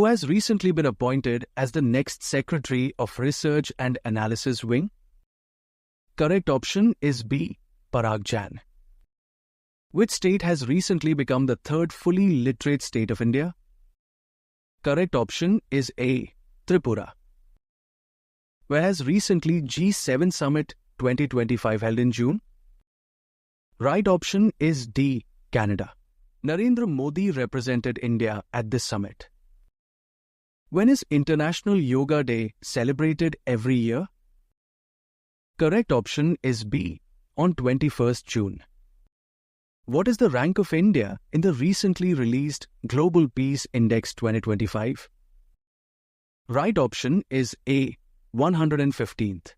Who has recently been appointed as the next Secretary of Research and Analysis Wing? Correct option is B. Parag Jain. Which state has recently become the third fully literate state of India? Correct option is A. Tripura. Where has recently G7 Summit 2025 held in June? Right option is D. Canada. Narendra Modi represented India at this summit. When is International Yoga Day celebrated every year? Correct option is B. On 21st June. What is the rank of India in the recently released Global Peace Index 2025? Right option is A. 115th.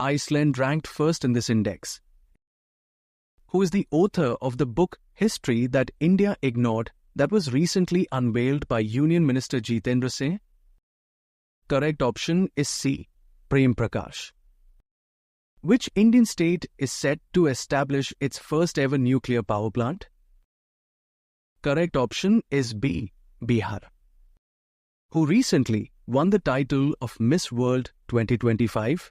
Iceland ranked first in this index. Who is the author of the book History That India Ignored that was recently unveiled by Union Minister Jitendra Singh? Correct option is C. Prem Prakash. Which Indian state is set to establish its first ever nuclear power plant? Correct option is B. Bihar. Who recently won the title of Miss World 2025?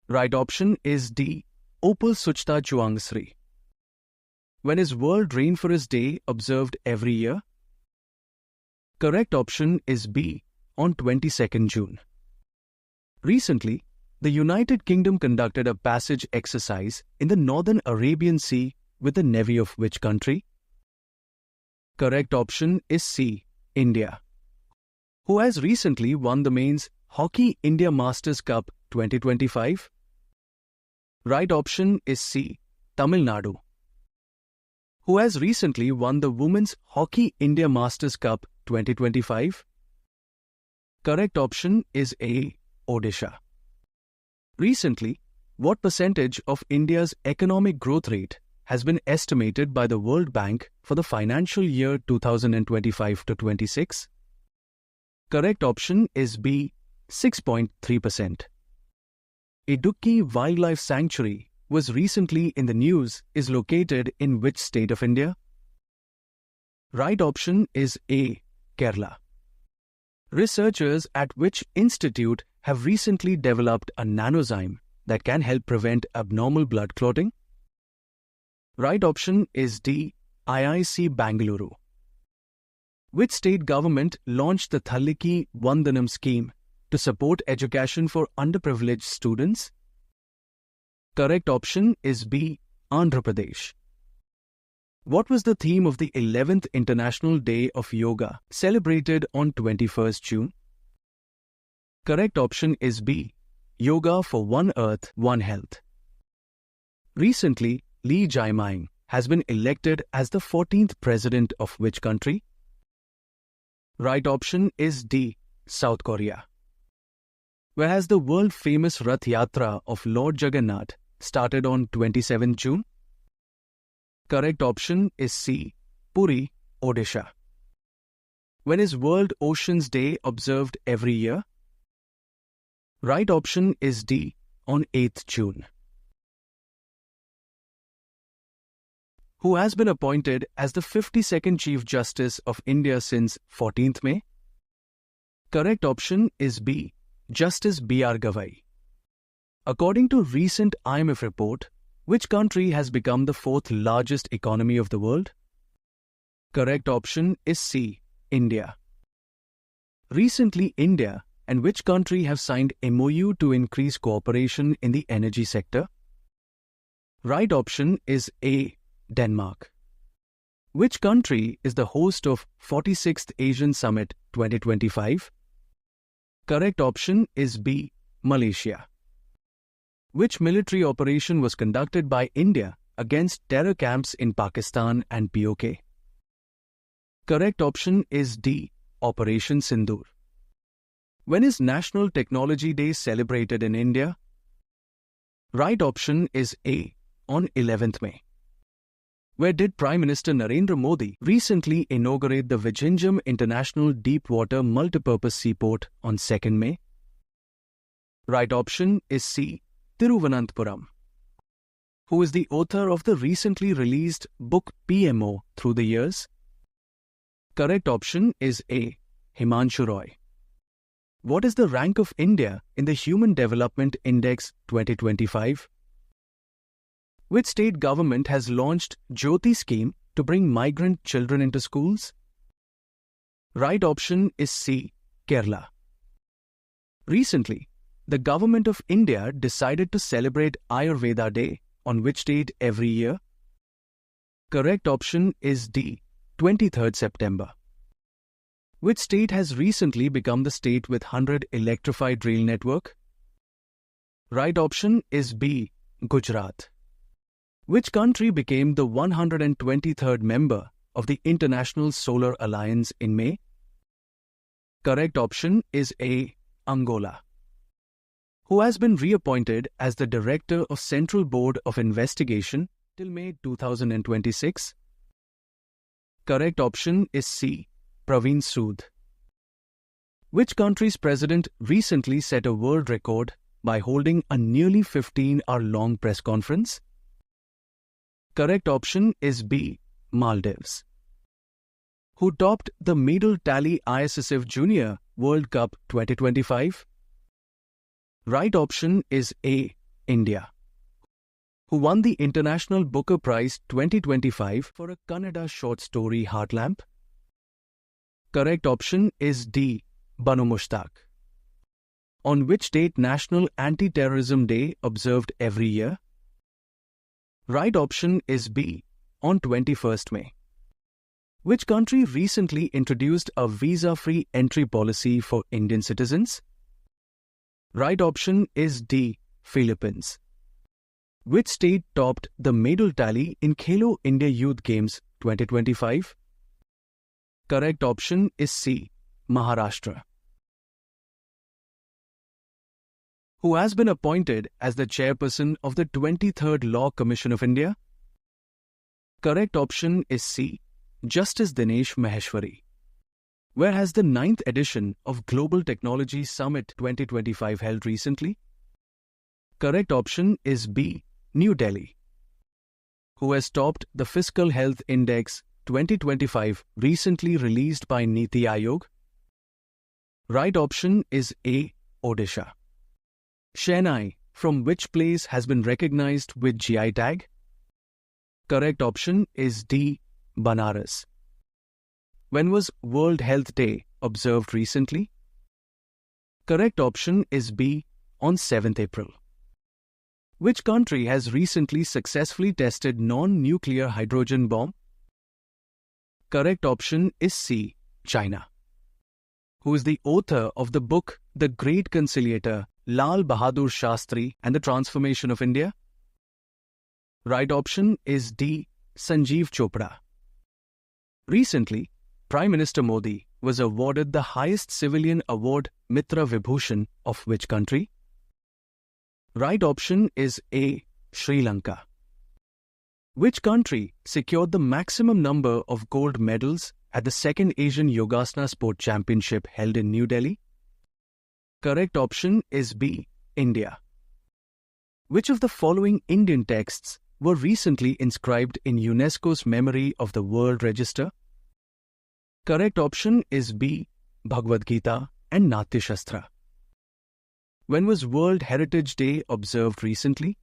Right option is D. Opal Suchta Chuangsri. When is World Rainforest Day observed every year? Correct option is B. On 22nd June. Recently, the United Kingdom conducted a passage exercise in the Northern Arabian Sea with the navy of which country? Correct option is C. India. Who has recently won the Men's Hockey India Masters Cup 2025? Right option is C. Tamil Nadu. Who has recently won the Women's Hockey India Masters Cup 2025? Correct option is A. Odisha. Recently, what percentage of India's economic growth rate has been estimated by the World Bank for the financial year 2025-26? Correct option is B. 6.3%. Idukki Wildlife Sanctuary was recently in the news is located in which state of India? Right option is A. Kerala. Researchers at which institute have recently developed a nanozyme that can help prevent abnormal blood clotting? Right option is D. IIC Bangalore. Which state government launched the Thalliki Vandanam scheme to support education for underprivileged students? Correct option is B. Andhra Pradesh. What was the theme of the 11th International Day of Yoga celebrated on 21st June? Correct option is B. Yoga for One Earth, One Health. Recently, Lee Jae-myung has been elected as the 14th president of which country? Right option is D. South Korea. Where has the world-famous Rath Yatra of Lord Jagannath started on 27th June? Correct option is C. Puri, Odisha. When is World Oceans Day observed every year? Right option is D. On 8th June. Who has been appointed as the 52nd Chief Justice of India since 14th May? Correct option is B. Justice B.R. Gavai. According to recent IMF report, which country has become the fourth largest economy of the world? Correct option is C. India. Recently, India and which country have signed MOU to increase cooperation in the energy sector? Right option is A. Denmark. Which country is the host of 46th Asian Summit 2025? Correct option is B. Malaysia. Which military operation was conducted by India against terror camps in Pakistan and POK? Correct option is D. Operation Sindoor. When is National Technology Day celebrated in India? Right option is A. On 11th May. Where did Prime Minister Narendra Modi recently inaugurate the Vizhinjam International Deepwater Multipurpose Seaport on 2nd May? Right option is C. Thiruvananthapuram. Who is the author of the recently released book PMO Through the Years? Correct option is A. Himanshu Roy. What is the rank of India in the Human Development Index 2025? Which state government has launched Jyoti scheme to bring migrant children into schools? Right option is C, Kerala. Recently, the Government of India decided to celebrate Ayurveda Day on which date every year? Correct option is D, 23rd September. Which state has recently become the state with 100 electrified rail network? Right option is B, Gujarat. Which country became the 123rd member of the International Solar Alliance in May? Correct option is A, Angola. Who has been reappointed as the Director of Central Board of Investigation till May 2026? Correct option is C, Praveen Sood. Which country's president recently set a world record by holding a nearly 15-hour-long press conference? Correct option is B, Maldives. Who topped the medal tally ISSF Junior World Cup 2025? Right option is A, India. Who won the International Booker Prize 2025 for a Kannada short story Heartlamp? Correct option is D, Banu Mushtaq. On which date National Anti-Terrorism Day observed every year? Right option is B, on 21st May. Which country recently introduced a visa-free entry policy for Indian citizens? Right option is D, Philippines. Which state topped the medal tally in Khelo India Youth Games 2025? Correct option is C, Maharashtra. Who has been appointed as the chairperson of the 23rd Law Commission of India? Correct option is C, Justice Dinesh Maheshwari. Where has the 9th edition of Global Technology Summit 2025 held recently? Correct option is B, New Delhi. Who has topped the Fiscal Health Index 2025 recently released by Niti Aayog? Right option is A, Odisha. Shehnai, from which place has been recognized with GI tag? Correct option is D, Banaras. When was World Health Day observed recently? Correct option is B, on 7th April. Which country has recently successfully tested non-nuclear hydrogen bomb? Correct option is C, China. Who is the author of the book The Great Conciliator, Lal Bahadur Shastri and the Transformation of India? Right option is D, Sanjeev Chopra. Recently, Prime Minister Modi was awarded the highest civilian award Mitra Vibhushan of which country? Right option is A, Sri Lanka. Which country secured the maximum number of gold medals at the 2nd Asian Yogasana Sport Championship held in New Delhi? Correct option is B, India. Which of the following Indian texts were recently inscribed in UNESCO's Memory of the World Register? Correct option is B, Bhagavad Gita and Natya Shastra. When was World Heritage Day observed recently?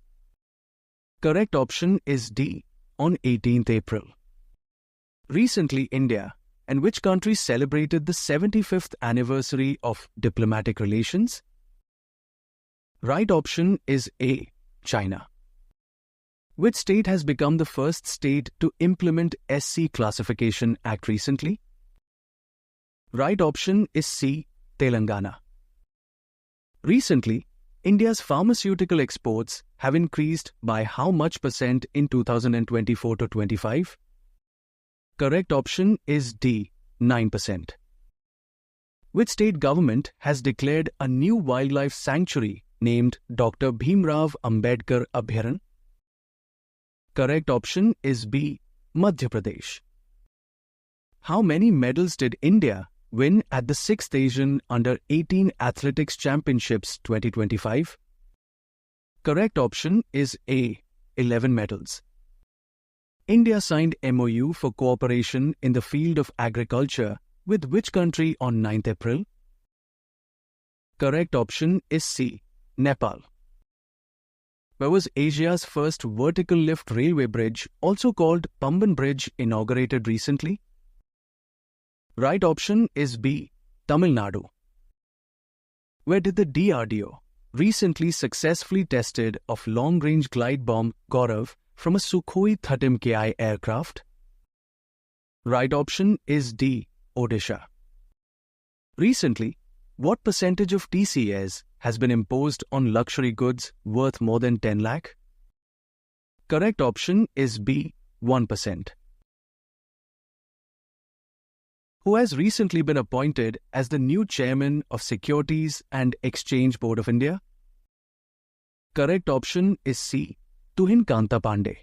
Correct option is D, on 18th April. Recently, India and which country celebrated the 75th anniversary of diplomatic relations? Right option is A, China. Which state has become the first state to implement SC Classification Act recently? Right option is C, Telangana. Recently, India's pharmaceutical exports have increased by how much percent in 2024 to 25? Correct option is D, 9%. Which state government has declared a new wildlife sanctuary named Dr. Bhimrao Ambedkar Abhyaran? Correct option is B, Madhya Pradesh. How many medals did India win at the 6th Asian Under-18 Athletics Championships 2025? Correct option is A, 11 medals. India signed MOU for cooperation in the field of agriculture with which country on 9th April? Correct option is C. Nepal. Where was Asia's first vertical lift railway bridge, also called Pamban Bridge, inaugurated recently? Right option is B. Tamil Nadu. Where did the DRDO recently successfully tested of long-range glide bomb Gaurav from a Sukhoi 30Ki aircraft? Right option is D. Odisha. Recently, what percentage of TCS has been imposed on luxury goods worth more than 10 lakh? Correct option is B. 1%. Who has recently been appointed as the new chairman of Securities and Exchange Board of India? Correct option is C. Tuhin Kanta Pandey.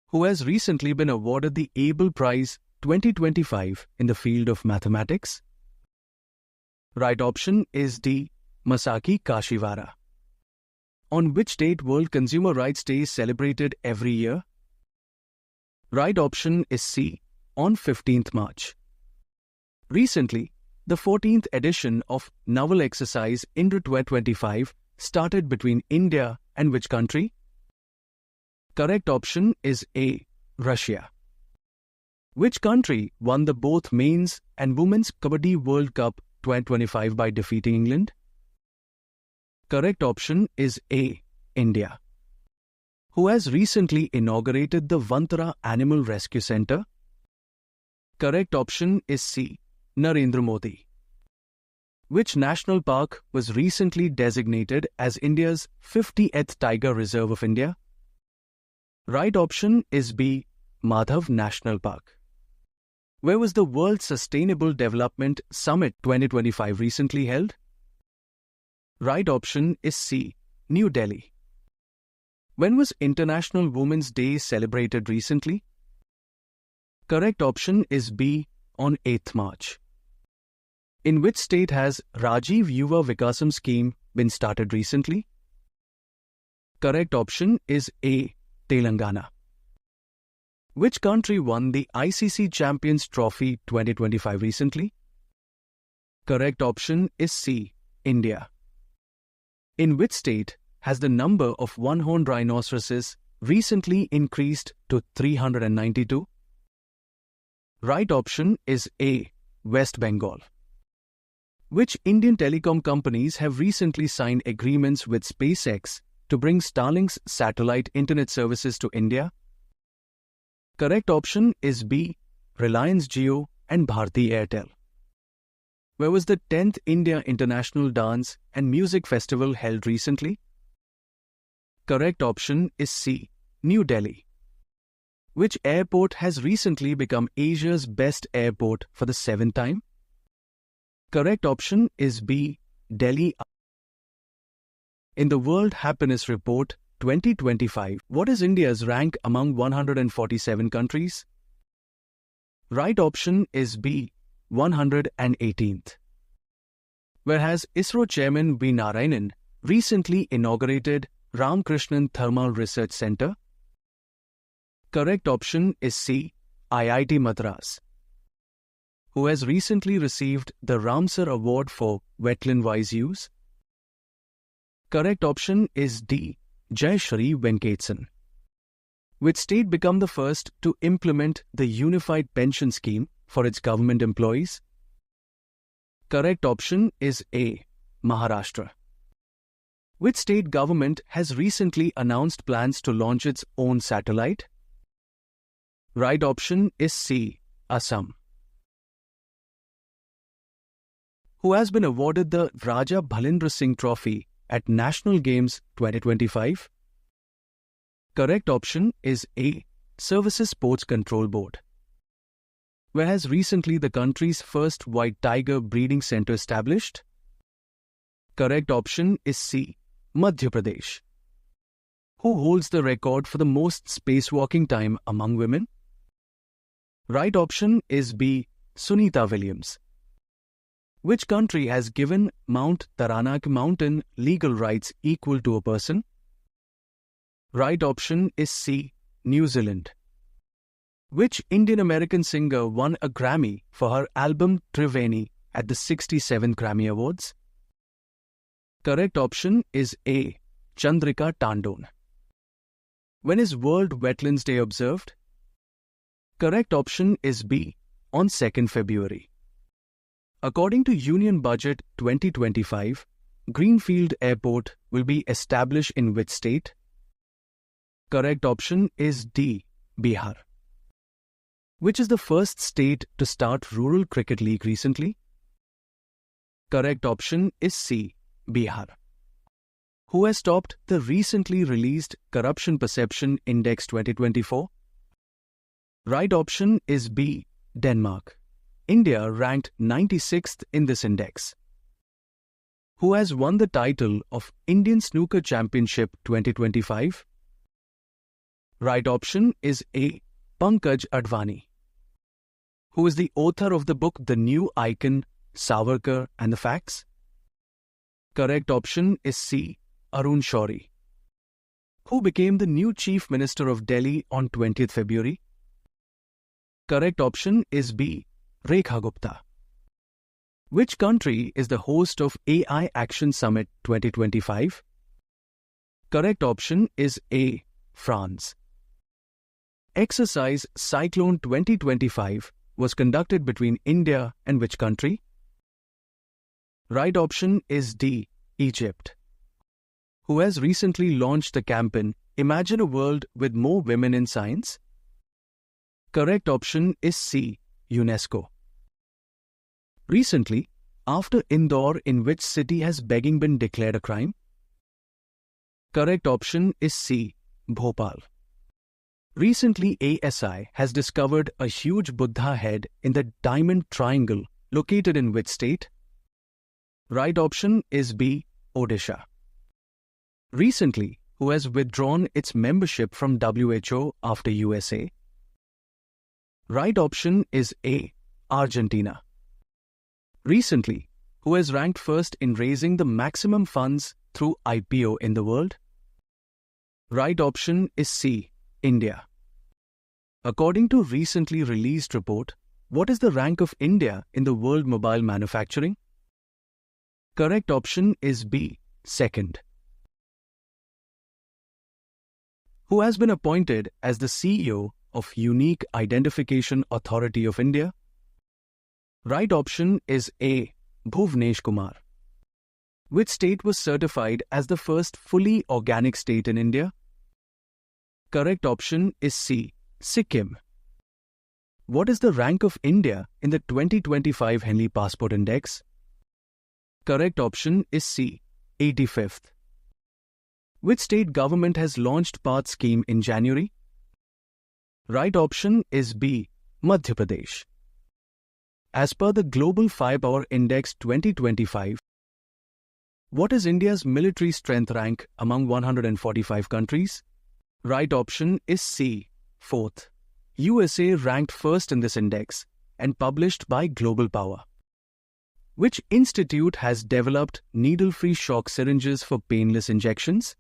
Who has recently been awarded the Abel Prize 2025 in the field of mathematics? Right option is D. Masaki Kashiwara. On which date World Consumer Rights Day is celebrated every year? Right option is C. On 15th March. Recently, the 14th edition of Naval Exercise Indra 2025 started between India and which country? Correct option is A. Russia. Which country won the both men's and women's Kabaddi World Cup 2025 by defeating England? Correct option is A. India. Who has recently inaugurated the Vantara Animal Rescue Centre? Correct option is C. Narendra Modi. Which national park was recently designated as India's 50th Tiger Reserve of India? Right option is B. Madhav National Park. Where was the World Sustainable Development Summit 2025 recently held? Right option is C. New Delhi. When was International Women's Day celebrated recently? Correct option is B. On 8th March. In which state has Rajiv Yuva Vikasam scheme been started recently? Correct option is A. Telangana. Which country won the ICC Champions Trophy 2025 recently? Correct option is C. India. In which state has the number of one-horned rhinoceroses recently increased to 392? Right option is A. West Bengal. Which Indian telecom companies have recently signed agreements with SpaceX to bring Starlink's satellite internet services to India? Correct option is B. Reliance Jio and Bharti Airtel. Where was the 10th India International Dance and Music Festival held recently? Correct option is C. New Delhi. Which airport has recently become Asia's best airport for the 7th time? Correct option is B. Delhi. In the World Happiness Report 2025, what is India's rank among 147 countries? Right option is B. 118th. Where has ISRO Chairman V. Narayanan recently inaugurated Ramkrishnan Thermal Research Centre? Correct option is C. IIT Madras. Who has recently received the Ramsar Award for Wetland-Wise Use? Correct option is D. Jayashree Venkateshan. Which state became the first to implement the Unified Pension Scheme for its government employees? Correct option is A. Maharashtra. Which state government has recently announced plans to launch its own satellite? Right option is C. Assam. Who has been awarded the Raja Bhalendra Singh Trophy at National Games 2025? Correct option is A. Services Sports Control Board. Where has recently the country's first white tiger breeding centre established? Correct option is C. Madhya Pradesh. Who holds the record for the most spacewalking time among women? Right option is B. Sunita Williams. Which country has given Mount Taranak mountain legal rights equal to a person? Right option is C. New Zealand. Which Indian-American singer won a Grammy for her album Triveni at the 67th Grammy Awards? Correct option is A. Chandrika Tandon. When is World Wetlands Day observed? Correct option is B. On 2nd February. According to Union Budget 2025, Greenfield Airport will be established in which state? Correct option is D. Bihar. Which is the first state to start Rural Cricket League recently? Correct option is C. Bihar. Who has topped the recently released Corruption Perception Index 2024? Right option is B. Denmark. India ranked 96th in this index. Who has won the title of Indian Snooker Championship 2025? Right option is A. Pankaj Advani. Who is the author of the book The New Icon, Savarkar and the Facts? Correct option is C. Arun Shourie. Who became the new Chief Minister of Delhi on 20th February? Correct option is B. Rekha Gupta. Which country is the host of AI Action Summit 2025? Correct option is A. France. Exercise Cyclone 2025 was conducted between India and which country? Right option is D. Egypt. Who has recently launched the campaign Imagine a World with More Women in Science? Correct option is C. UNESCO. Recently, after Indore, in which city has begging been declared a crime? Correct option is C. Bhopal. Recently, ASI has discovered a huge Buddha head in the Diamond Triangle located in which state? Right option is B. Odisha. Recently, who has withdrawn its membership from WHO after USA? Right option is A. Argentina. Recently, who has ranked first in raising the maximum funds through IPO in the world? Right option is C. India. According to recently released report, what is the rank of India in the world mobile manufacturing? Correct option is B. Second. Who has been appointed as the CEO of Unique Identification Authority of India? Right option is A. Bhuvnesh Kumar. Which state was certified as the first fully organic state in India? Correct option is C. Sikkim. What is the rank of India in the 2025 Henley Passport Index? Correct option is C. 85th. Which state government has launched PATH scheme in January? Right option is B. Madhya Pradesh. As per the Global Firepower Index 2025, what is India's military strength rank among 145 countries? Right option is C. 4th. USA ranked first in this index and published by Global Power. Which institute has developed needle-free shock syringes for painless injections?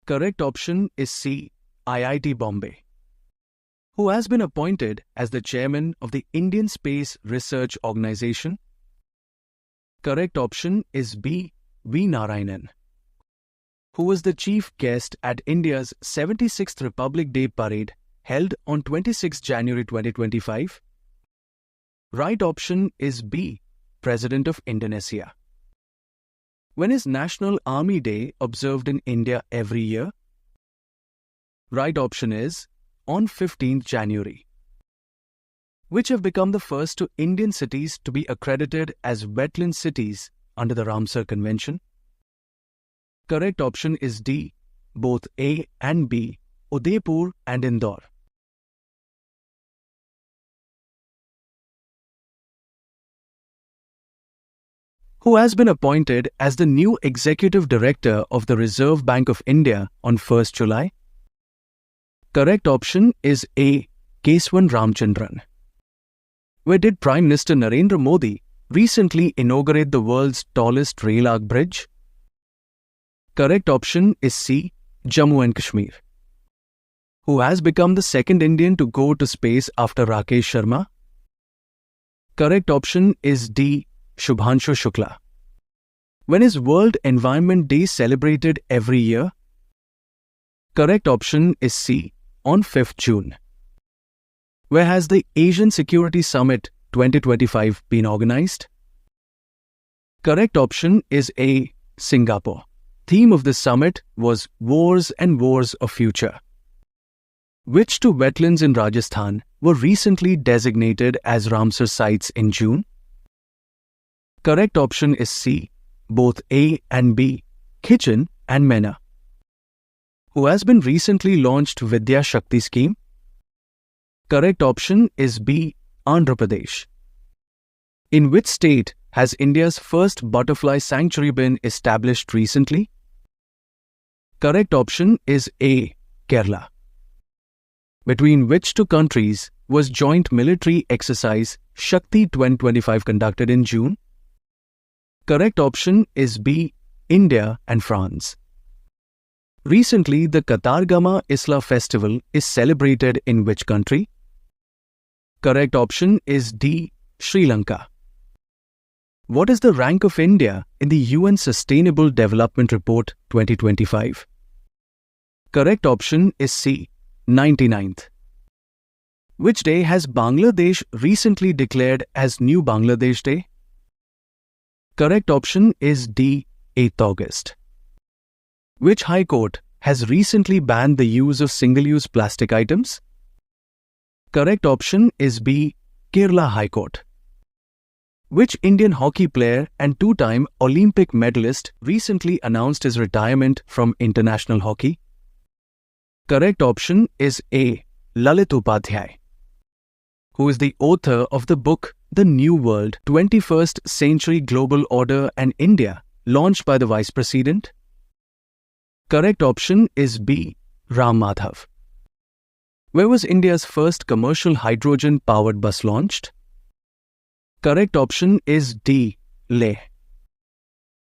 Correct option is C. IIT Bombay. Who has been appointed as the chairman of the Indian Space Research Organisation? Correct option is B. V. Narayanan. Who was the chief guest at India's 76th Republic Day Parade held on 26 January 2025? Right option is B. President of Indonesia. When is National Army Day observed in India every year? Right option is on 15th January. Which have become the first two Indian cities to be accredited as wetland cities under the Ramsar Convention? Correct option is D. Both A and B, Udaipur and Indore. Who has been appointed as the new Executive Director of the Reserve Bank of India on 1st July? Correct option is A. Keswan Ramchandran. Where did Prime Minister Narendra Modi recently inaugurate the world's tallest rail arc bridge? Correct option is C. Jammu and Kashmir. Who has become the second Indian to go to space after Rakesh Sharma? Correct option is D. Shubhanshu Shukla. When is World Environment Day celebrated every year? Correct option is C. On 5th June. Where has the Asian Security Summit 2025 been organized? Correct option is A. Singapore. Theme of this summit was Wars and Wars of Future. Which two wetlands in Rajasthan were recently designated as Ramsar sites in June? Correct option is C. Both A and B, Khichan and Mena. Who has been recently launched Vidya Shakti scheme? Correct option is B. Andhra Pradesh. In which state has India's first butterfly sanctuary been established recently? Correct option is A. Kerala. Between which two countries was joint military exercise Shakti 2025 conducted in June? Correct option is B. India and France. Recently, the Katargama Isla festival is celebrated in which country? Correct option is D. Sri Lanka. What is the rank of India in the UN Sustainable Development Report 2025? Correct option is C. 99th. Which day has Bangladesh recently declared as New Bangladesh Day? Correct option is D. 8th August. Which High Court has recently banned the use of single-use plastic items? Correct option is B. Kerala High Court. Which Indian hockey player and two-time Olympic medalist recently announced his retirement from international hockey? Correct option is A. Lalit Upadhyay. Who is the author of the book The New World, 21st Century Global Order and India, launched by the Vice President? Correct option is B. Ram Madhav. Where was India's first commercial hydrogen-powered bus launched? Correct option is D. Leh.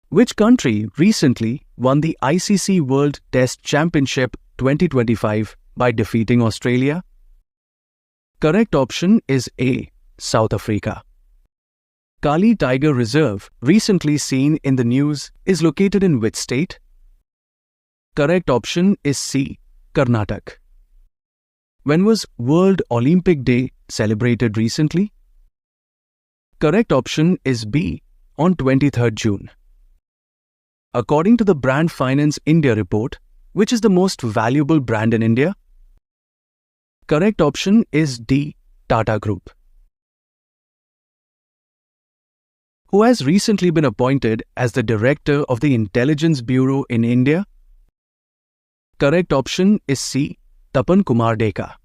Which country recently won the ICC World Test Championship 2025 by defeating Australia? Correct option is A. South Africa. Kali Tiger Reserve, recently seen in the news, is located in which state? Correct option is C. Karnataka. When was World Olympic Day celebrated recently? Correct option is B. On 23rd June. According to the Brand Finance India report, which is the most valuable brand in India? Correct option is D. Tata Group. Who has recently been appointed as the Director of the Intelligence Bureau in India? Correct option is C. Tapan Kumar Deka.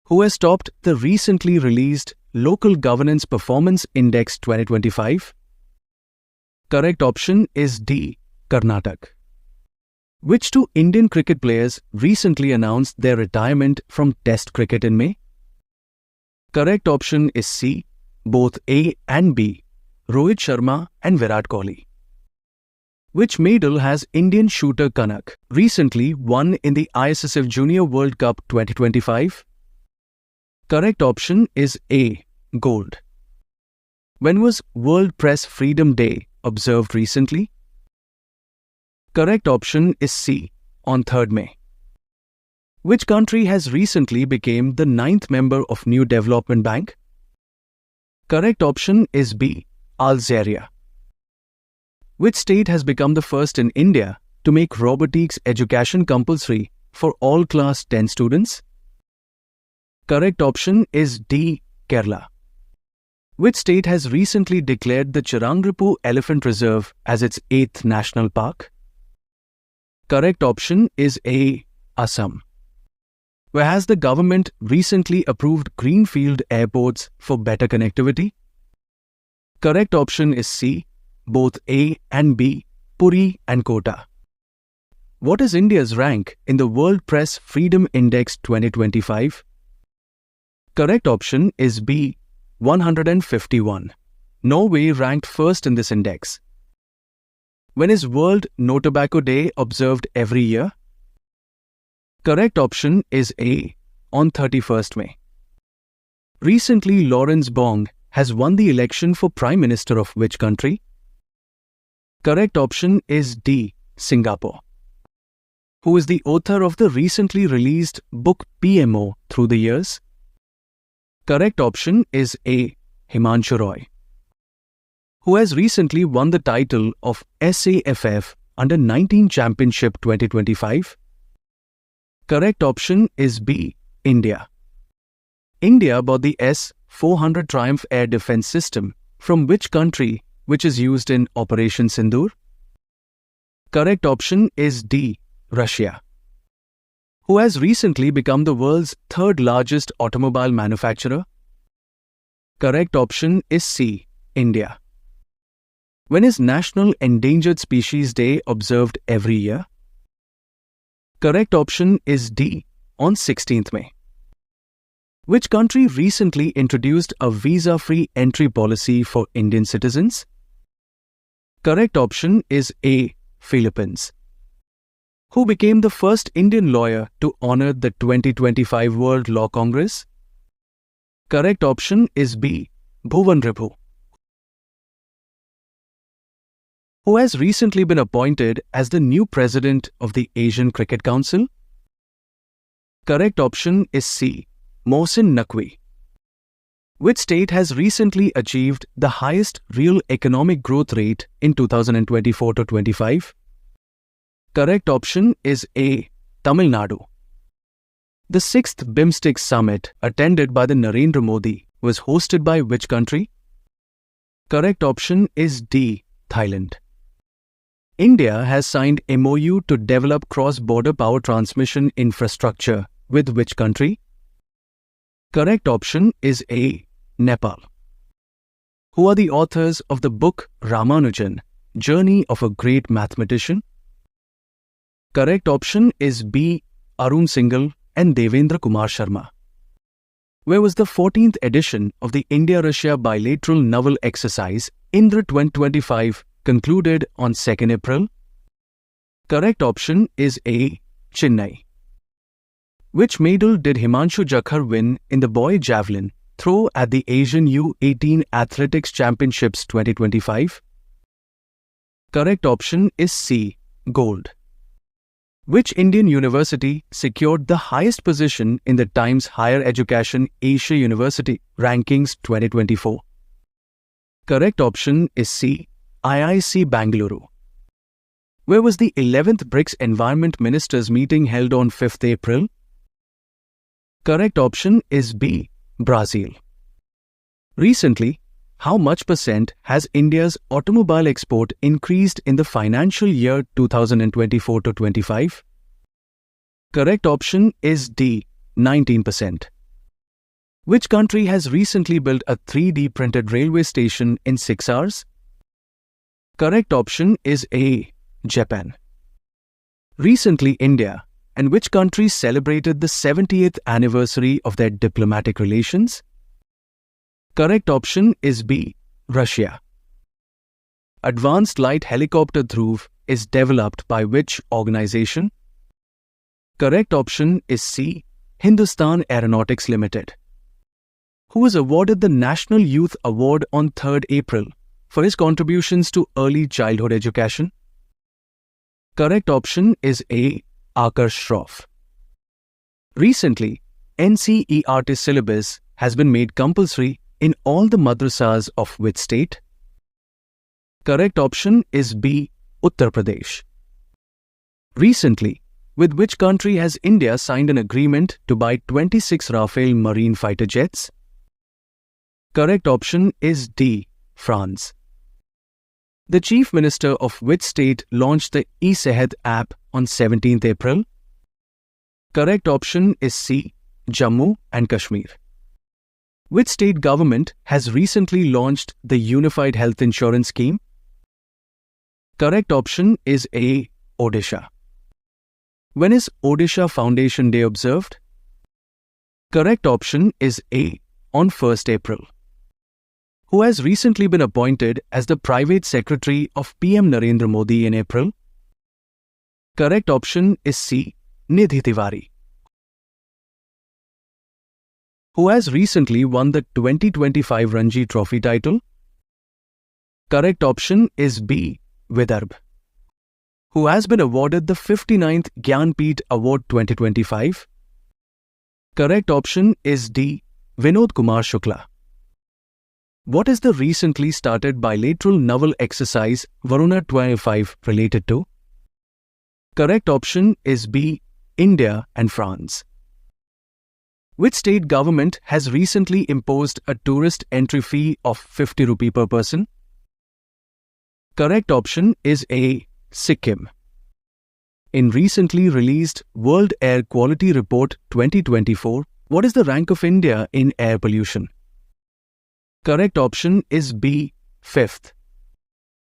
Who has topped the recently released Local Governance Performance Index 2025? Correct option is D. Karnataka. Which two Indian cricket players recently announced their retirement from Test cricket in May? Correct option is C. Both A and B. Rohit Sharma and Virat Kohli. Which medal has Indian shooter Kanak recently won in the ISSF Junior World Cup 2025? Correct option is A. Gold. When was World Press Freedom Day observed recently? Correct option is C. On 3rd May. Which country has recently become the 9th member of New Development Bank? Correct option is B. Algeria. Which state has become the first in India to make robotics education compulsory for all class 10 students? Correct option is D. Kerala. Which state has recently declared the Chirangripu Elephant Reserve as its 8th national park? Correct option is A. Assam. Where has the government recently approved greenfield airports for better connectivity? Correct option is C. Both A and B, Puri and Kota. What is India's rank in the World Press Freedom Index 2025? Correct option is B. 151. Norway ranked first in this index. When is World No Tobacco Day observed every year? Correct option is A. On 31st May. Recently, Lawrence Bong has won the election for Prime Minister of which country? Correct option is D. Singapore. Who is the author of the recently released book PMO Through the Years? Correct option is A. Himanshu Roy. Who has recently won the title of SAFF Under-19 Championship 2025? Correct option is B. India. India bought the S-400 Triumph air defense system from which country, which is used in Operation Sindoor? Correct option is D. Russia. Who has recently become the world's third largest automobile manufacturer? Correct option is C. India. When is National Endangered Species Day observed every year? Correct option is D. On 16th May. Which country recently introduced a visa-free entry policy for Indian citizens? Correct option is A. Philippines. Who became the first Indian lawyer to honor the 2025 World Law Congress? Correct option is B. Bhuvan Ribhu. Who has recently been appointed as the new president of the Asian Cricket Council? Correct option is C. Mohsin Naqvi. Which state has recently achieved the highest real economic growth rate in 2024-25? Correct option is A. Tamil Nadu. The 6th BIMSTEC summit attended by the Narendra Modi was hosted by which country? Correct option is D. Thailand. India has signed MOU to develop cross-border power transmission infrastructure with which country? Correct option is A. Nepal. Who are the authors of the book Ramanujan, Journey of a Great Mathematician? Correct option is B. Arun Singhal and Devendra Kumar Sharma. Where was the 14th edition of the India-Russia bilateral naval exercise Indra 2025 concluded on 2nd April? Correct option is A. Chennai. Which medal did Himanshu Jakhar win in the boy javelin throw at the Asian U18 Athletics Championships 2025? Correct option is C. Gold. Which Indian university secured the highest position in the Times Higher Education Asia University Rankings 2024? Correct option is C. IIC Bangalore. Where was the 11th BRICS Environment Ministers meeting held on 5th April? Correct option is B. Brazil. Recently, how much percent has India's automobile export increased in the financial year 2024-25? Correct option is D. 19%. Which country has recently built a 3D printed railway station in 6 hours? Correct option is A. Japan. Recently, India and which country celebrated the 70th anniversary of their diplomatic relations? Correct option is B. Russia. Advanced Light Helicopter Dhruv is developed by which organization? Correct option is C. Hindustan Aeronautics Limited. Who was awarded the National Youth Award on 3rd April for his contributions to early childhood education? Correct option is A. Akarsh Shroff. Recently, NCERT syllabus has been made compulsory in all the madrasas of which state? Correct option is B. Uttar Pradesh. Recently, with which country has India signed an agreement to buy 26 Rafale marine fighter jets? Correct option is D. France. The Chief Minister of which state launched the eSehat app on 17th April? Correct option is C. Jammu and Kashmir. Which state government has recently launched the Unified Health Insurance Scheme? Correct option is A. Odisha. When is Odisha Foundation Day observed? Correct option is A. On 1st April. Who has recently been appointed as the private secretary of PM Narendra Modi in April? Correct option is C. Nidhi Tiwari. Who has recently won the 2025 Ranji Trophy title? Correct option is B. Vidarbh. Who has been awarded the 59th Gyanpith Award 2025? Correct option is D. Vinod Kumar Shukla. What is the recently started bilateral naval exercise Varuna 25 related to? Correct option is B. India and France. Which state government has recently imposed a tourist entry fee of 50 rupee per person? Correct option is A. Sikkim. In recently released World Air Quality Report 2024, what is the rank of India in air pollution? Correct option is B. 5th.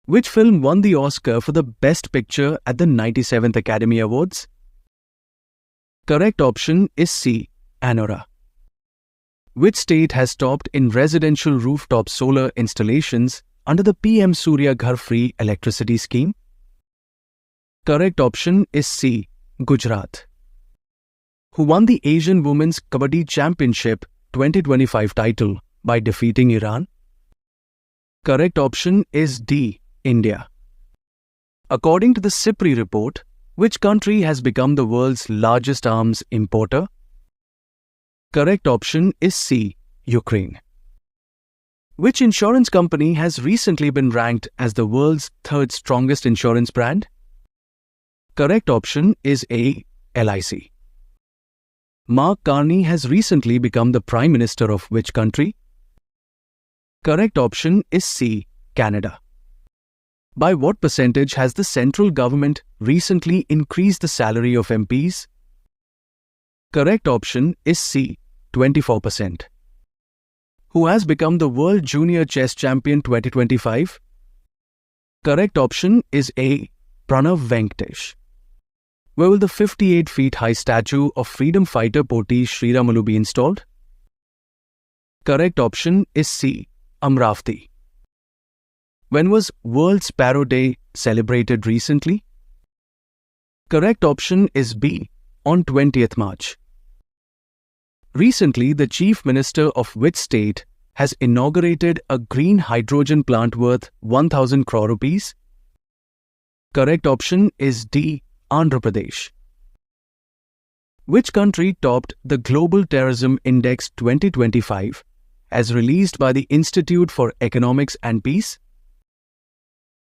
Which film won the Oscar for the Best Picture at the 97th Academy Awards? Correct option is C. Anora. Which state has topped in residential rooftop solar installations under the PM Surya Ghar Free Electricity Scheme? Correct option is C. Gujarat. Who won the Asian Women's Kabaddi Championship 2025 title by defeating Iran? Correct option is D. India. According to the CIPRI report, which country has become the world's largest arms importer? Correct option is C. Ukraine. Which insurance company has recently been ranked as the world's third strongest insurance brand? Correct option is A. LIC. Mark Carney has recently become the Prime Minister of which country? Correct option is C. Canada. By what percentage has the central government recently increased the salary of MPs? Correct option is C. 24%. Who has become the World Junior Chess Champion 2025? Correct option is A. Pranav Venkatesh. Where will the 58 feet high statue of freedom fighter Poti Sriramalu be installed? Correct option is C. Amravati. When was World Sparrow Day celebrated recently? Correct option is B. On 20th March. Recently, the Chief Minister of which state has inaugurated a green hydrogen plant worth 1,000 crore rupees? Correct option is D. Andhra Pradesh. Which country topped the Global Terrorism Index 2025 as released by the Institute for Economics and Peace?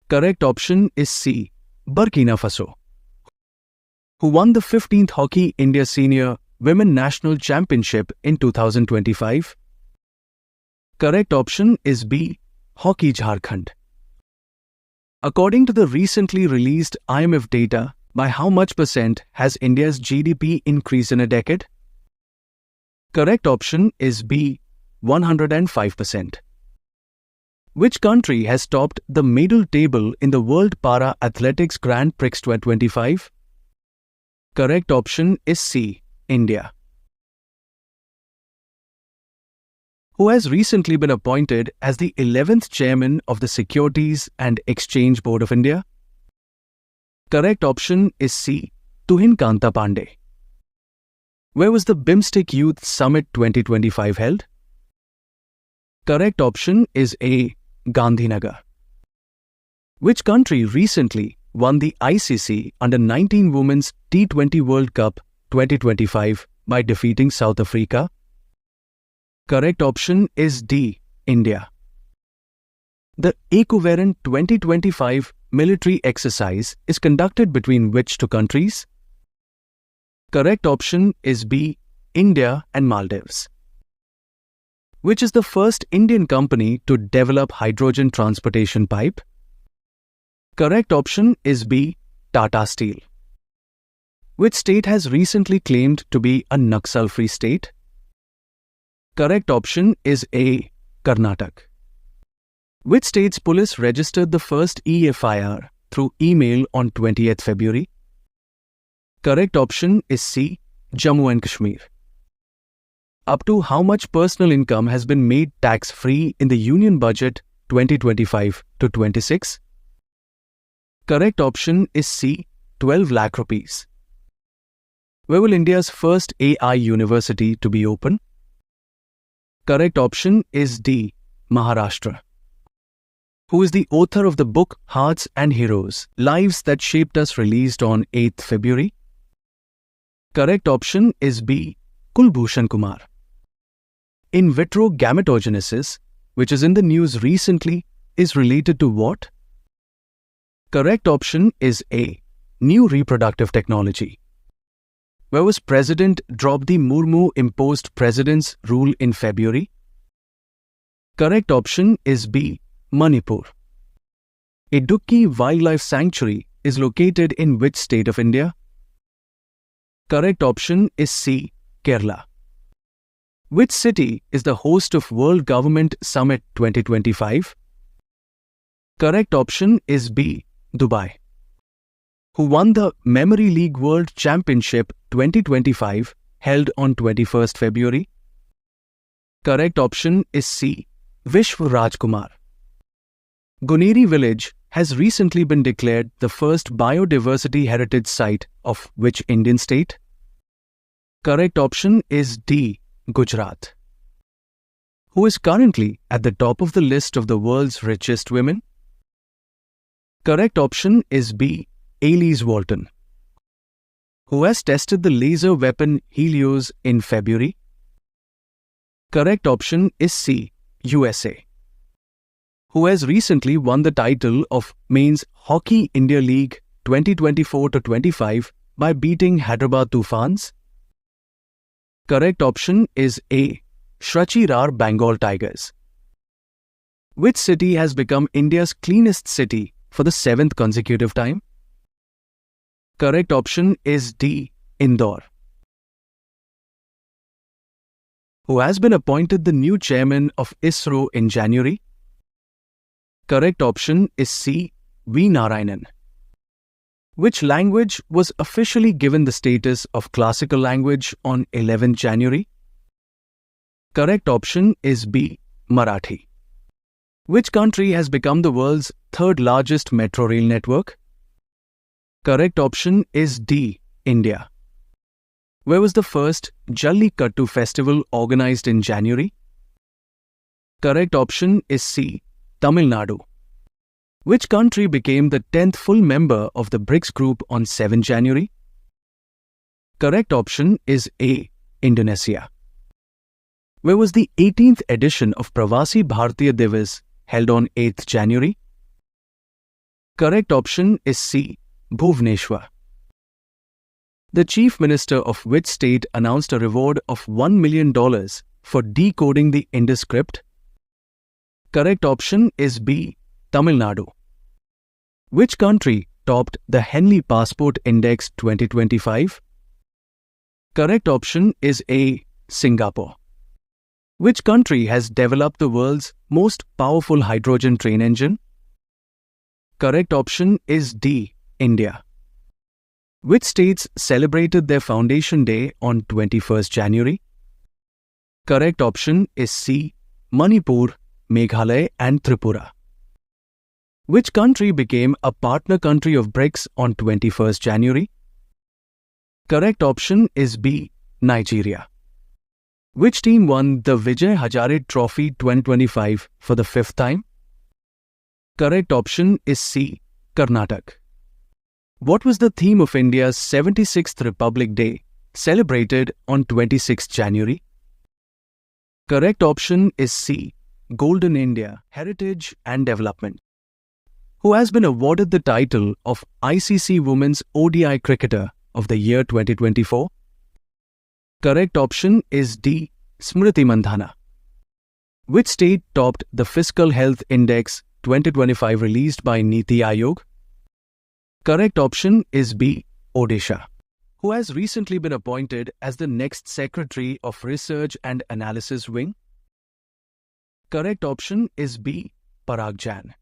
Correct option is C. Burkina Faso. Who won the 15th Hockey India Senior Women National Championship in 2025? Correct option is B. Hockey Jharkhand. According to the recently released IMF data, by how much percent has India's GDP increased in a decade? Correct option is B. 105%. Which country has topped the medal table in the World Para Athletics Grand Prix 2025? Correct option is C. India. Who has recently been appointed as the 11th Chairman of the Securities and Exchange Board of India? Correct option is C. Tuhin Kanta Pandey. Where was the BIMSTEC Youth Summit 2025 held? Correct option is A. Gandhinagar. Which country recently won the ICC Under-19 Women's T20 World Cup 2025 by defeating South Africa? Correct option is D. India. The Equivalent 2025 military exercise is conducted between which two countries? Correct option is B. India and Maldives. Which is the first Indian company to develop hydrogen transportation pipe? Correct option is B. Tata Steel. Which state has recently claimed to be a Naxal-free state? Correct option is A. Karnataka. Which state's police registered the first EFIR through email on 20th February? Correct option is C. Jammu and Kashmir. Up to how much personal income has been made tax-free in the Union Budget 2025 to 26? Correct option is C. 12 lakh rupees. Where will India's first AI university to be open? Correct option is D. Maharashtra. Who is the author of the book Hearts and Heroes, Lives That Shaped Us, released on 8th February? Correct option is B. Kulbhushan Kumar. In vitro gametogenesis, which is in the news recently, is related to what? Correct option is A. New reproductive technology. Where was President Draupadi Murmu imposed President's rule in February? Correct option is B. Manipur. Idukki Wildlife Sanctuary is located in which state of India? Correct option is C. Kerala. Which city is the host of World Government Summit 2025? Correct option is B. Dubai. Who won the Memory League World Championship 2025 held on 21st February? Correct option is C. Vishwa Rajkumar. Guneri village has recently been declared the first biodiversity heritage site of which Indian state? Correct option is D. Gujarat. Who is currently at the top of the list of the world's richest women? Correct option is B. Elise Walton. Who has tested the laser weapon Helios in February? Correct option is C. USA. Who has recently won the title of Men's Hockey India League 2024-25 by beating Hyderabad Tufans? Correct option is A. Shrachirar Bengal Tigers. Which city has become India's cleanest city for the 7th consecutive time? Correct option is D. Indore. Who has been appointed the new chairman of ISRO in January? Correct option is C. V. Narayanan. Which language was officially given the status of classical language on 11th January? Correct option is B. Marathi. Which country has become the world's third largest metro rail network? Correct option is D. India. Where was the first Jallikattu festival organized in January? Correct option is C. Tamil Nadu. Which country became the 10th full member of the BRICS group on 7 January? Correct option is A. Indonesia. Where was the 18th edition of Pravasi Bharatiya Divas held on 8th January? Correct option is C. Bhubaneswar. The Chief Minister of which state announced a reward of $1 million for decoding the Indus script? Correct option is B. Tamil Nadu. Which country topped the Henley Passport Index 2025? Correct option is A. Singapore. Which country has developed the world's most powerful hydrogen train engine? Correct option is D. India. Which states celebrated their Foundation Day on 21st January? Correct option is C. Manipur, Meghalaya and Tripura. Which country became a partner country of BRICS on 21st January? Correct option is B. Nigeria. Which team won the Vijay Hazare Trophy 2025 for the 5th time? Correct option is C. Karnataka. What was the theme of India's 76th Republic Day, celebrated on 26th January? Correct option is C. Golden India, Heritage and Development. Who has been awarded the title of ICC Women's ODI Cricketer of the Year 2024? Correct option is D. Smriti Mandhana. Which state topped the Fiscal Health Index 2025 released by Niti Aayog? Correct option is B. Odisha. Who has recently been appointed as the next Secretary of Research and Analysis Wing? Correct option is B. Parag Jain.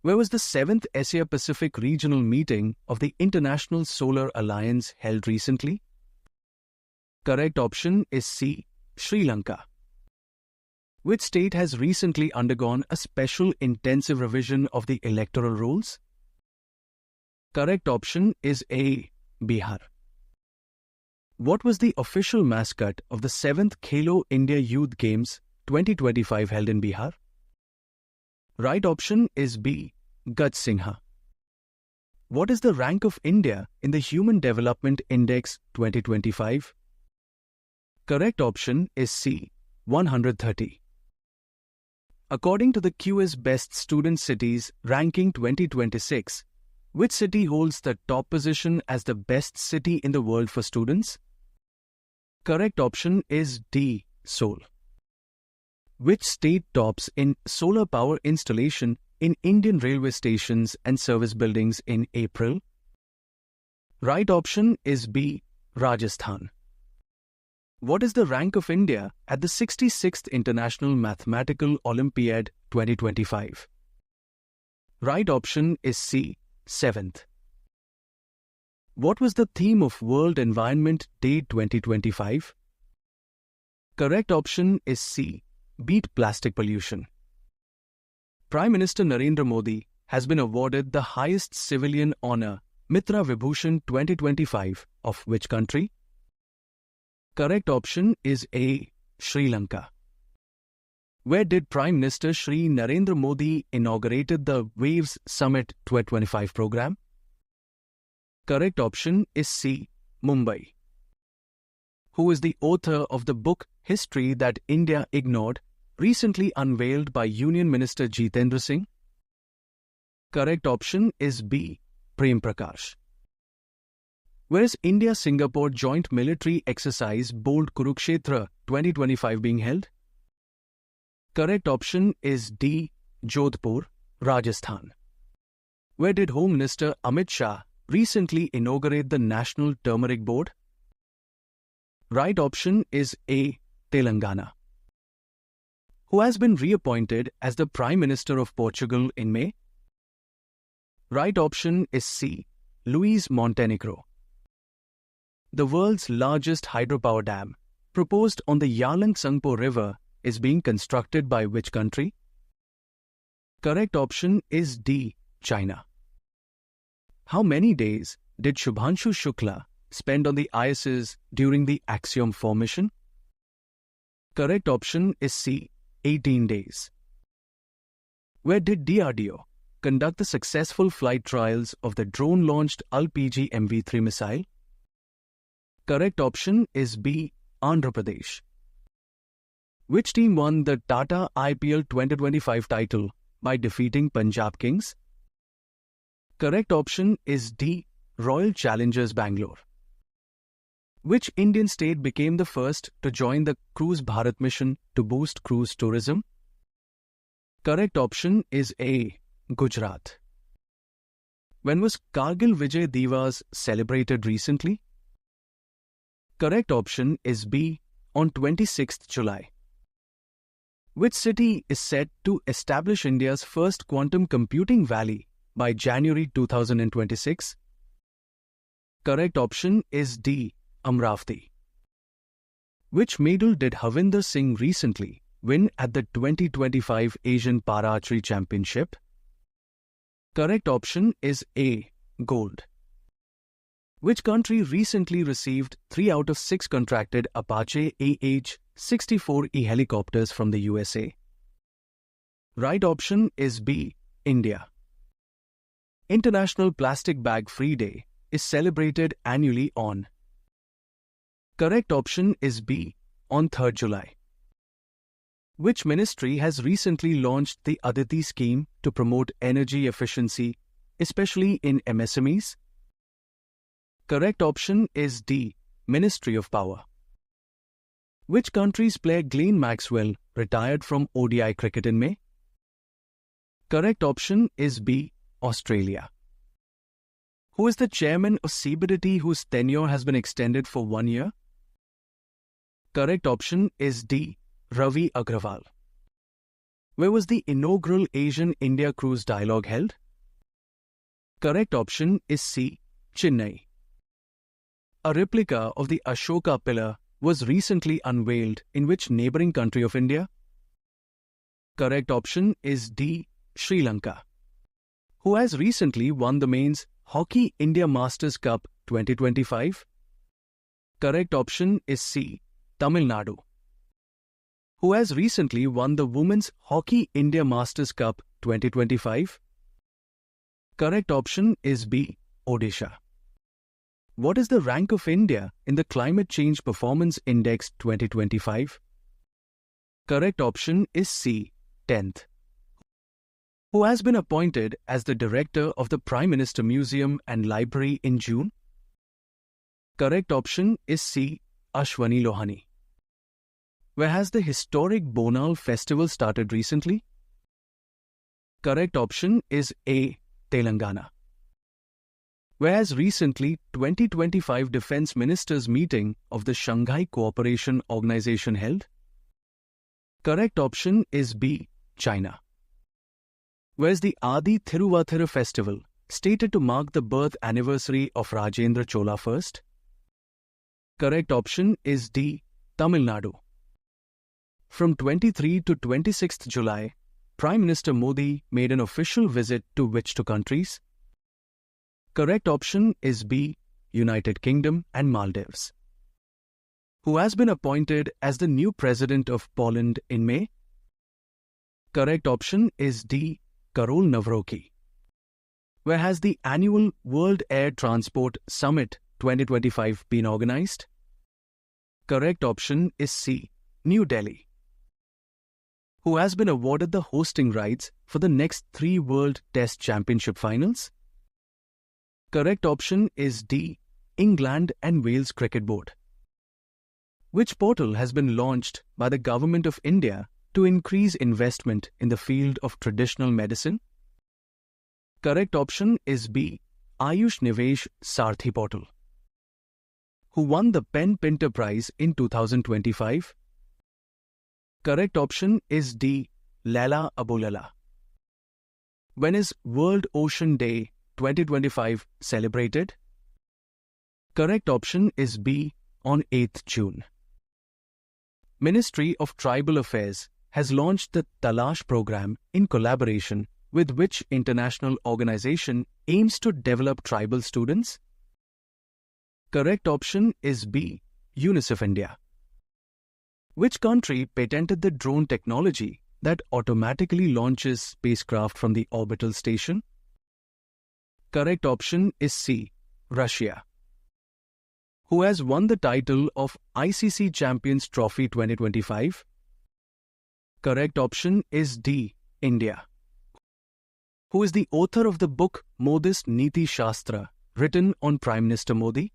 Where was the 7th Asia-Pacific Regional Meeting of the International Solar Alliance held recently? Correct option is C. Sri Lanka. Which state has recently undergone a special intensive revision of the electoral rules? Correct option is A. Bihar. What was the official mascot of the 7th Khelo India Youth Games 2025 held in Bihar? Right option is B. Gaj Singha. What is the rank of India in the Human Development Index 2025? Correct option is C. 130. According to the QS Best Student Cities Ranking 2026, which city holds the top position as the best city in the world for students? Correct option is D. Seoul. Which state tops in solar power installation in Indian railway stations and service buildings in April? Right option is B. Rajasthan. What is the rank of India at the 66th International Mathematical Olympiad 2025? Right option is C. 7th. What was the theme of World Environment Day 2025? Correct option is C. Beat plastic pollution. Prime Minister Narendra Modi has been awarded the highest civilian honour, Mitra Vibhushan 2025, of which country? Correct option is A. Sri Lanka. Where did Prime Minister Shri Narendra Modi inaugurated the Waves Summit 2025 program? Correct option is C. Mumbai. Who is the author of the book History That India Ignored, recently unveiled by Union Minister Jitendra Singh? Correct option is B. Prem Prakash. Where is India-Singapore Joint Military Exercise Bold Kurukshetra 2025 being held? Correct option is D. Jodhpur, Rajasthan. Where did Home Minister Amit Shah recently inaugurate the National Turmeric Board? Right option is A. Telangana. Who has been reappointed as the Prime Minister of Portugal in May? Right option is C. Luis Montenegro. The world's largest hydropower dam, proposed on the Yalang Tsangpo River, is being constructed by which country? Correct option is D. China. How many days did Shubhanshu Shukla spend on the ISS during the Axiom 4 mission? Correct option is C. 18 days. Where did DRDO conduct the successful flight trials of the drone-launched LPG MV3 missile? Correct option is B. Andhra Pradesh. Which team won the Tata IPL 2025 title by defeating Punjab Kings? Correct option is D. Royal Challengers Bangalore. Which Indian state became the first to join the Cruise Bharat mission to boost cruise tourism? Correct option is A. Gujarat. When was Kargil Vijay Divas celebrated recently? Correct option is B. On 26th July. Which city is set to establish India's first quantum computing valley by January 2026? Correct option is D. Amravati. Which medal did Havinder Singh recently win at the 2025 Asian Para-Archery Championship? Correct option is A. Gold. Which country recently received 3 out of 6 contracted Apache AH-64E helicopters from the USA? Right option is B. India. International Plastic Bag Free Day is celebrated annually on. Correct option is B. On 3rd July. Which ministry has recently launched the Aditi scheme to promote energy efficiency, especially in MSMEs? Correct option is D. Ministry of Power. Which country's player Glenn Maxwell retired from ODI cricket in May? Correct option is B. Australia. Who is the chairman of CBDT whose tenure has been extended for 1 year? Correct option is D. Ravi Agrawal. Where was the inaugural Asian-India Cruise Dialogue held? Correct option is C. Chennai. A replica of the Ashoka pillar was recently unveiled in which neighbouring country of India? Correct option is D. Sri Lanka. Who has recently won the Men's Hockey India Masters Cup 2025? Correct option is C. Tamil Nadu. Who has recently won the Women's Hockey India Masters Cup 2025? Correct option is B. Odisha. What is the rank of India in the Climate Change Performance Index 2025? Correct option is C. 10th. Who has been appointed as the Director of the Prime Minister Museum and Library in June? Correct option is C. Ashwani Lohani. Where has the historic Bonal festival started recently? Correct option is A. Telangana. Where has recently 2025 Defence Ministers meeting of the Shanghai Cooperation Organization held? Correct option is B. China. Where is the Adi Thiruvathira festival stated to mark the birth anniversary of Rajendra Chola first? Correct option is D. Tamil Nadu. From 23 to 26th July, Prime Minister Modi made an official visit to which two countries? Correct option is B. United Kingdom and Maldives. Who has been appointed as the new President of Poland in May? Correct option is D. Karol Nawrocki. Where has the annual World Air Transport Summit 2025 been organized? Correct option is C. New Delhi. Who has been awarded the hosting rights for the next 3 World Test Championship finals? Correct option is D. England and Wales Cricket Board. Which portal has been launched by the Government of India to increase investment in the field of traditional medicine? Correct option is B. Ayush Nivesh Sarthi portal. Who won the Pen Pinter Prize in 2025? Correct option is D. Laila Abulala. When is World Ocean Day 2025 celebrated? Correct option is B. On 8th June. Ministry of Tribal Affairs has launched the Talash program in collaboration with which international organization aims to develop tribal students? Correct option is B. UNICEF India. Which country patented the drone technology that automatically launches spacecraft from the orbital station? Correct option is C. Russia. Who has won the title of ICC Champions Trophy 2025? Correct option is D. India. Who is the author of the book Modi's Niti Shastra, written on Prime Minister Modi?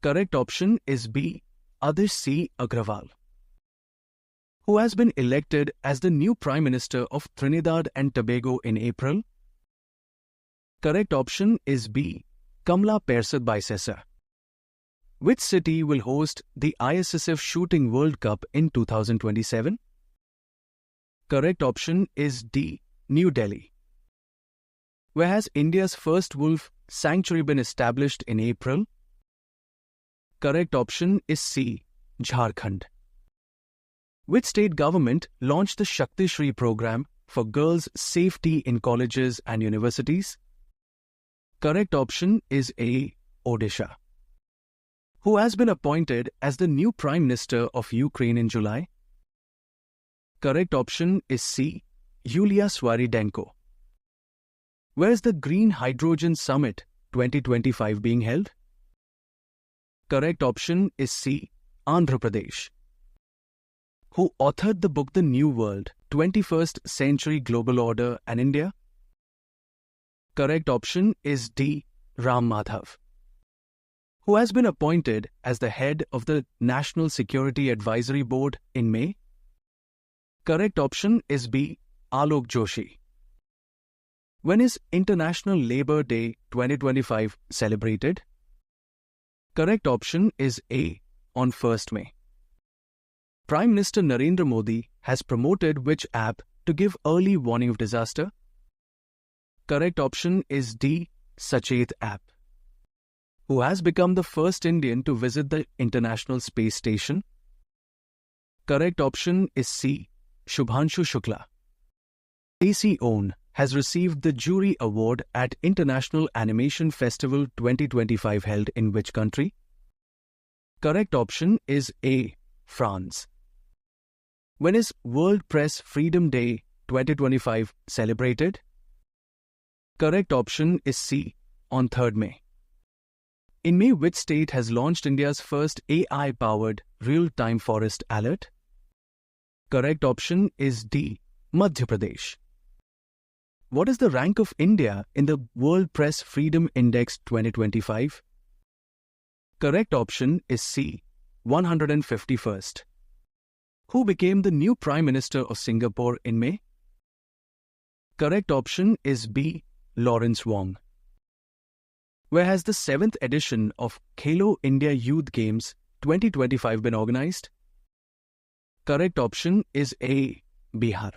Correct option is B. Adish C. Agrawal. Who has been elected as the new Prime Minister of Trinidad and Tobago in April? Correct option is B. Kamla Persad Baisesa. Which city will host the ISSF Shooting World Cup in 2027? Correct option is D. New Delhi. Where has India's first wolf sanctuary been established in April? Correct option is C. Jharkhand. Which state government launched the Shakti Shri program for girls' safety in colleges and universities? Correct option is A. Odisha. Who has been appointed as the new Prime Minister of Ukraine in July? Correct option is C. Yulia Swaridenko. Where is the Green Hydrogen Summit 2025 being held? Correct option is C. Andhra Pradesh. Who authored the book The New World, 21st Century Global Order and India? Correct option is D. Ram Madhav. Who has been appointed as the head of the National Security Advisory Board in May? Correct option is B. Alok Joshi. When is International Labour Day 2025 celebrated? Correct option is A. On 1st May. Prime Minister Narendra Modi has promoted which app to give early warning of disaster? Correct option is D. Sachet app. Who has become the first Indian to visit the International Space Station? Correct option is C. Shubhanshu Shukla. AC Own has received the Jury Award at International Animation Festival 2025 held in which country? Correct option is A. France. When is World Press Freedom Day 2025 celebrated? Correct option is C. On 3rd May. In May, which state has launched India's first AI-powered real-time forest alert? Correct option is D. Madhya Pradesh. What is the rank of India in the World Press Freedom Index 2025? Correct option is C. 151st. Who became the new Prime Minister of Singapore in May? Correct option is B. Lawrence Wong. Where has the 7th edition of Khelo India Youth Games 2025 been organized? Correct option is A. Bihar.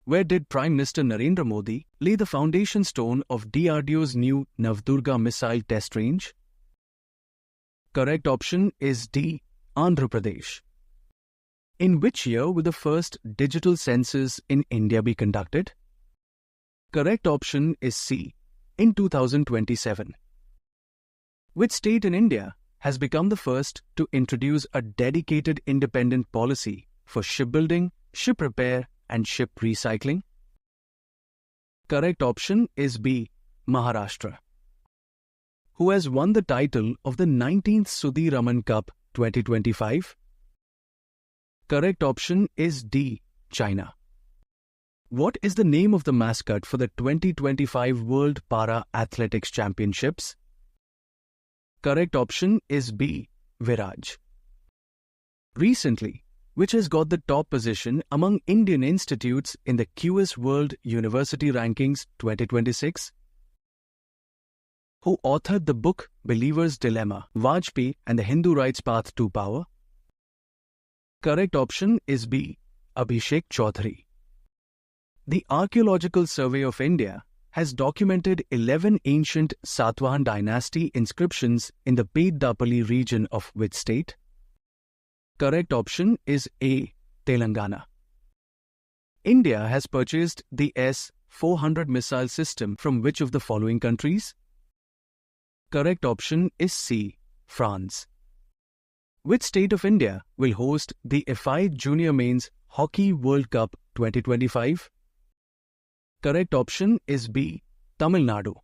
Where did Prime Minister Narendra Modi lay the foundation stone of DRDO's new Navdurga missile test range? Correct option is D. Andhra Pradesh. In which year will the first digital census in India be conducted? Correct option is C. In 2027. Which state in India has become the first to introduce a dedicated independent policy for shipbuilding, ship repair, and ship recycling? Correct option is B. Maharashtra. Who has won the title of the 19th Sudhi Raman Cup 2025? Correct option is D. China. What is the name of the mascot for the 2025 World Para Athletics Championships? Correct option is B. Viraj. Recently, which has got the top position among Indian institutes in the QS World University Rankings 2026? Who authored the book Believer's Dilemma, Vajpayee and the Hindu Rights Path to Power? Correct option is B. Abhishek Chaudhary. The Archaeological Survey of India has documented 11 ancient Satavahan dynasty inscriptions in the Peddapalli region of which state? Correct option is A. Telangana. India has purchased the S-400 missile system from which of the following countries? Correct option is C. France. Which state of India will host the FI Junior Men's Hockey World Cup 2025? Correct option is B. Tamil Nadu.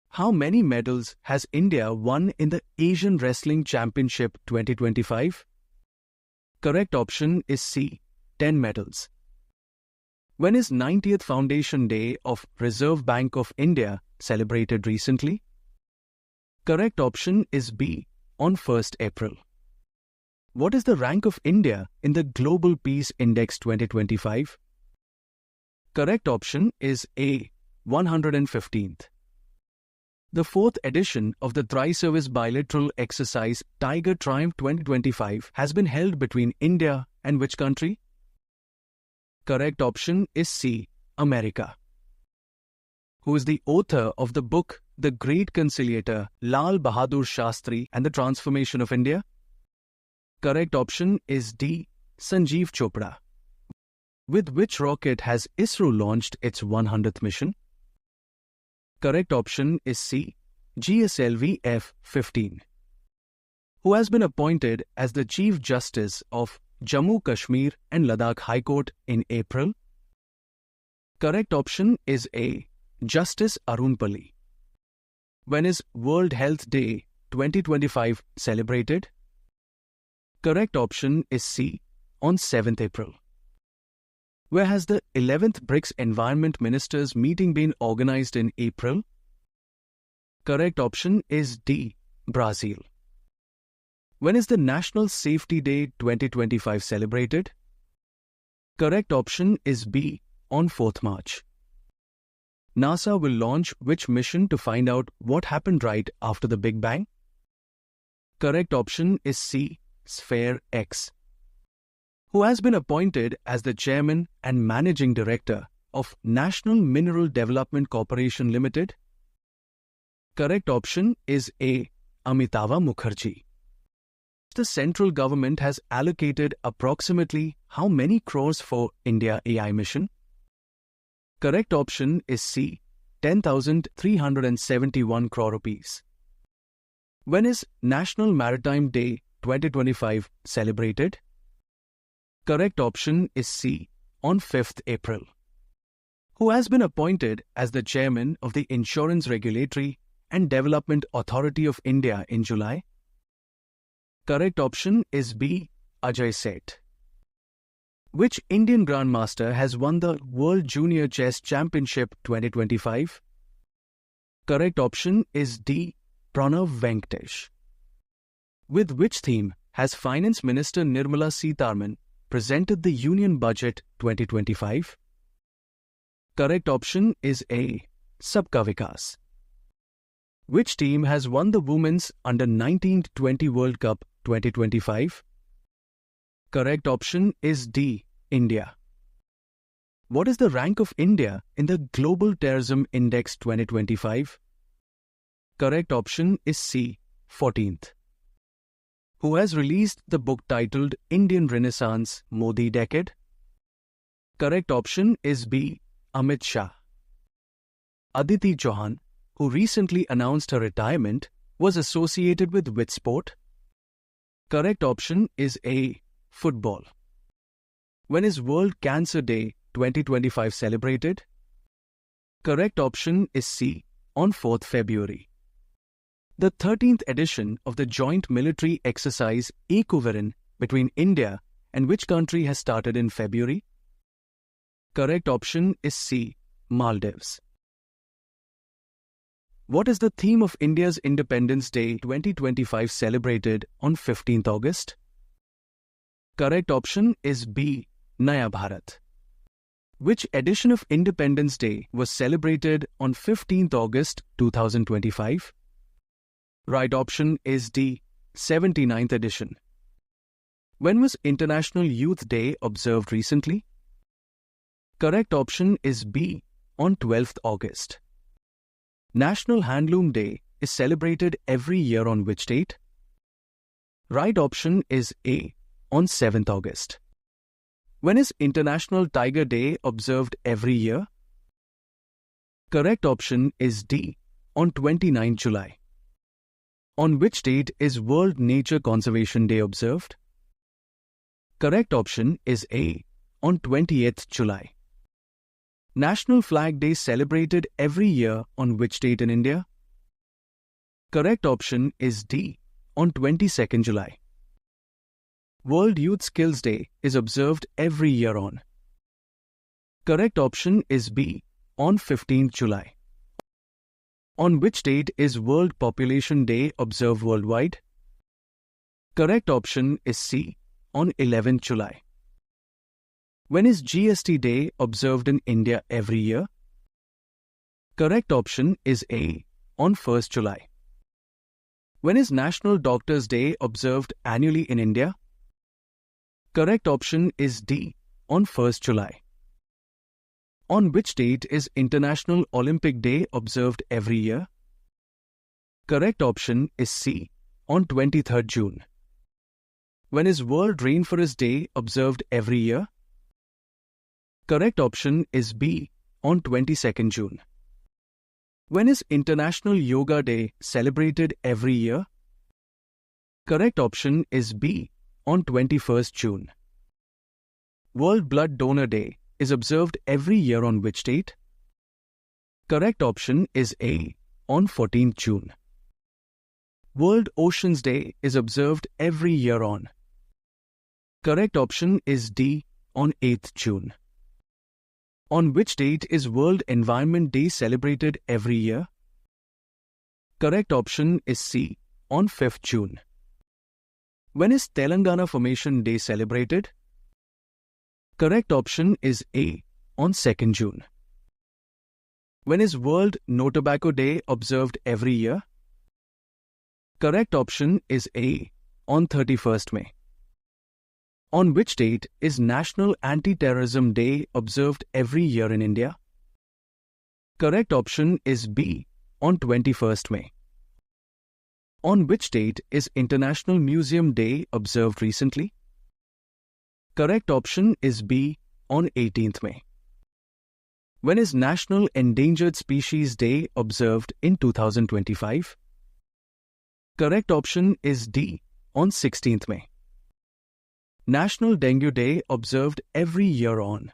How many medals has India won in the Asian Wrestling Championship 2025? Correct option is C. 10 medals. When is 90th Foundation Day of Reserve Bank of India celebrated recently? Correct option is B. On 1st April. What is the rank of India in the Global Peace Index 2025? Correct option is A. 115th. The 4th edition of the Tri-Service Bilateral Exercise Tiger Triumph 2025 has been held between India and which country? Correct option is C. America. Who is the author of the book The Great Conciliator, Lal Bahadur Shastri and the Transformation of India? Correct option is D. Sanjeev Chopra. With which rocket has ISRO launched its 100th mission? Correct option is C. GSLV F-15. Who has been appointed as the Chief Justice of Jammu, Kashmir and Ladakh High Court in April? Correct option is A. Justice Arunpally. When is World Health Day 2025 celebrated? Correct option is C. On 7th April. Where has the 11th BRICS Environment Ministers meeting been organized in April? Correct option is D. Brazil. When is the National Safety Day 2025 celebrated? Correct option is B. On 4th March. NASA will launch which mission to find out what happened right after the Big Bang? Correct option is C. Sphere X. Who has been appointed as the Chairman and Managing Director of National Mineral Development Corporation Limited? Correct option is A. Amitava Mukherjee. The central government has allocated approximately how many crores for India AI mission? Correct option is C. 10,371 crore rupees. When is National Maritime Day 2025 celebrated? Correct option is C, on 5th April. Who has been appointed as the chairman of the Insurance Regulatory and Development Authority of India in July? Correct option is B, Ajay Seth. Which Indian Grandmaster has won the World Junior Chess Championship 2025? Correct option is D, Pranav Venkatesh. With which theme has Finance Minister Nirmala Sitharaman presented the Union Budget 2025? Correct option is A, Sabka Vikas. Which team has won the Women's Under-19 T20 World Cup 2025? Correct option is D, India. What is the rank of India in the Global Terrorism Index 2025? Correct option is C, 14th. Who has released the book titled Indian Renaissance, Modi Decade? Correct option is B, Amit Shah. Aditi Chauhan, who recently announced her retirement, was associated with which sport? Correct option is A, football. When is World Cancer Day 2025 celebrated? Correct option is C, on 4th February. The 13th edition of the joint military exercise Ekuviran between India and which country has started in February? Correct option is C, Maldives. What is the theme of India's Independence Day 2025 celebrated on 15th August? Correct option is B, Naya Bharat. Which edition of Independence Day was celebrated on 15th August 2025? Right option is D, 79th edition. When was International Youth Day observed recently? Correct option is B, on 12th August. National Handloom Day is celebrated every year on which date? Right option is A, on 7th August. When is International Tiger Day observed every year? Correct option is D, on 29th July. On which date is World Nature Conservation Day observed? Correct option is A, on 28th July. National Flag Day celebrated every year on which date in India? Correct option is D, on 22nd July. World Youth Skills Day is observed every year on. Correct option is B, on 15th July. On which date is World Population Day observed worldwide? Correct option is C, on 11th July. When is GST Day observed in India every year? Correct option is A, on 1st July. When is National Doctors Day observed annually in India? Correct option is D, on 1st July. On which date is International Olympic Day observed every year? Correct option is C, on 23rd June. When is World Rainforest Day observed every year? Correct option is B, on 22nd June. When is International Yoga Day celebrated every year? Correct option is B, on 21st June. World Blood Donor Day is observed every year on which date? Correct option is A, on 14th June. World Oceans Day is observed every year on. Correct option is D, on 8th June. On which date is World Environment Day celebrated every year? Correct option is C, on 5th June. When is Telangana Formation Day celebrated? Correct option is A, on 2nd June. When is World No Tobacco Day observed every year? Correct option is A, on 31st May. On which date is National Anti-Terrorism Day observed every year in India? Correct option is B, on 21st May. On which date is International Museum Day observed recently? Correct option is B, on 18th May. When is National Endangered Species Day observed in 2025? Correct option is D, on 16th May. National Dengue Day observed every year on.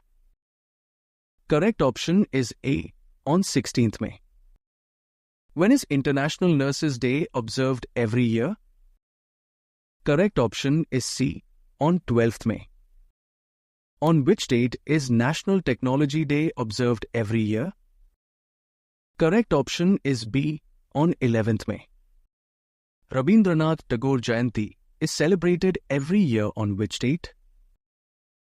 Correct option is A, on 16th May. When is International Nurses Day observed every year? Correct option is C, on 12th May. On which date is National Technology Day observed every year? Correct option is B, on 11th May. Rabindranath Tagore Jayanti is celebrated every year on which date?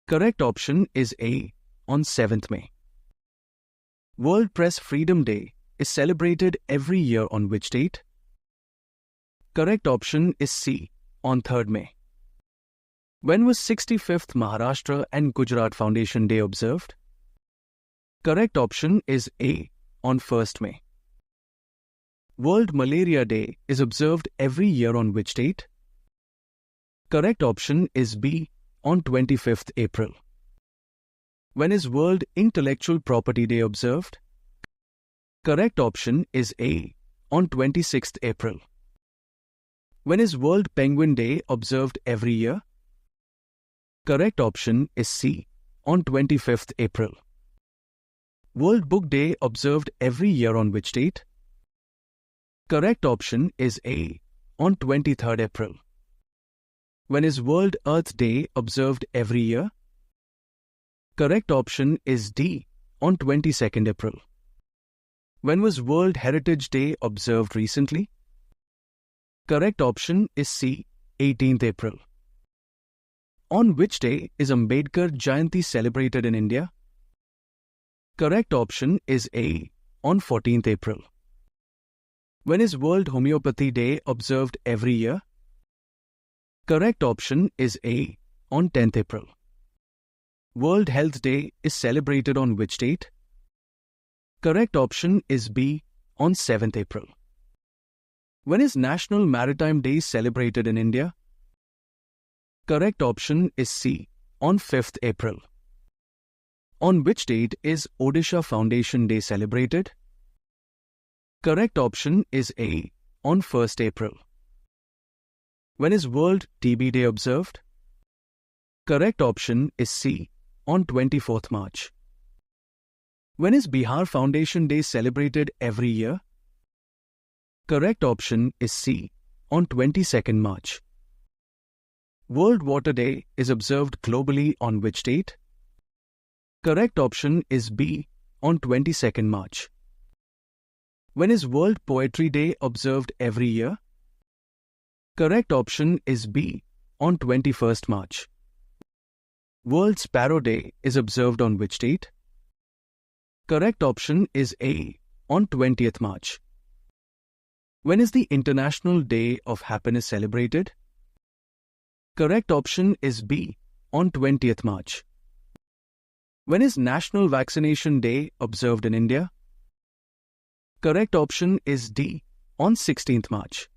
Correct option is A, on 7th May. World Press Freedom Day is celebrated every year on which date? Correct option is C, on 3rd May. When was 65th Maharashtra and Gujarat Foundation Day observed? Correct option is A, on 1st May. World Malaria Day is observed every year on which date? Correct option is B, on 25th April. When is World Intellectual Property Day observed? Correct option is A, on 26th April. When is World Penguin Day observed every year? Correct option is C, on 25th April. World Book Day observed every year on which date? Correct option is A, on 23rd April. When is World Earth Day observed every year? Correct option is D, on 22nd April. When was World Heritage Day observed recently? Correct option is C, 18th April. On which day is Ambedkar Jayanti celebrated in India? Correct option is A, on 14th April. When is World Homeopathy Day observed every year? Correct option is A, on 10th April. World Health Day is celebrated on which date? Correct option is B, on 7th April. When is National Maritime Day celebrated in India? Correct option is C, on 5th April. On which date is Odisha Foundation Day celebrated? Correct option is A, on 1st April. When is World TB Day observed? Correct option is C, on 24th March. When is Bihar Foundation Day celebrated every year? Correct option is C, on 22nd March. World Water Day is observed globally on which date? Correct option is B, on 22nd March. When is World Poetry Day observed every year? Correct option is B, on 21st March. World Sparrow Day is observed on which date? Correct option is A, on 20th March. When is the International Day of Happiness celebrated? Correct option is B, on 20th March. When is National Vaccination Day observed in India? Correct option is D, on 16th March.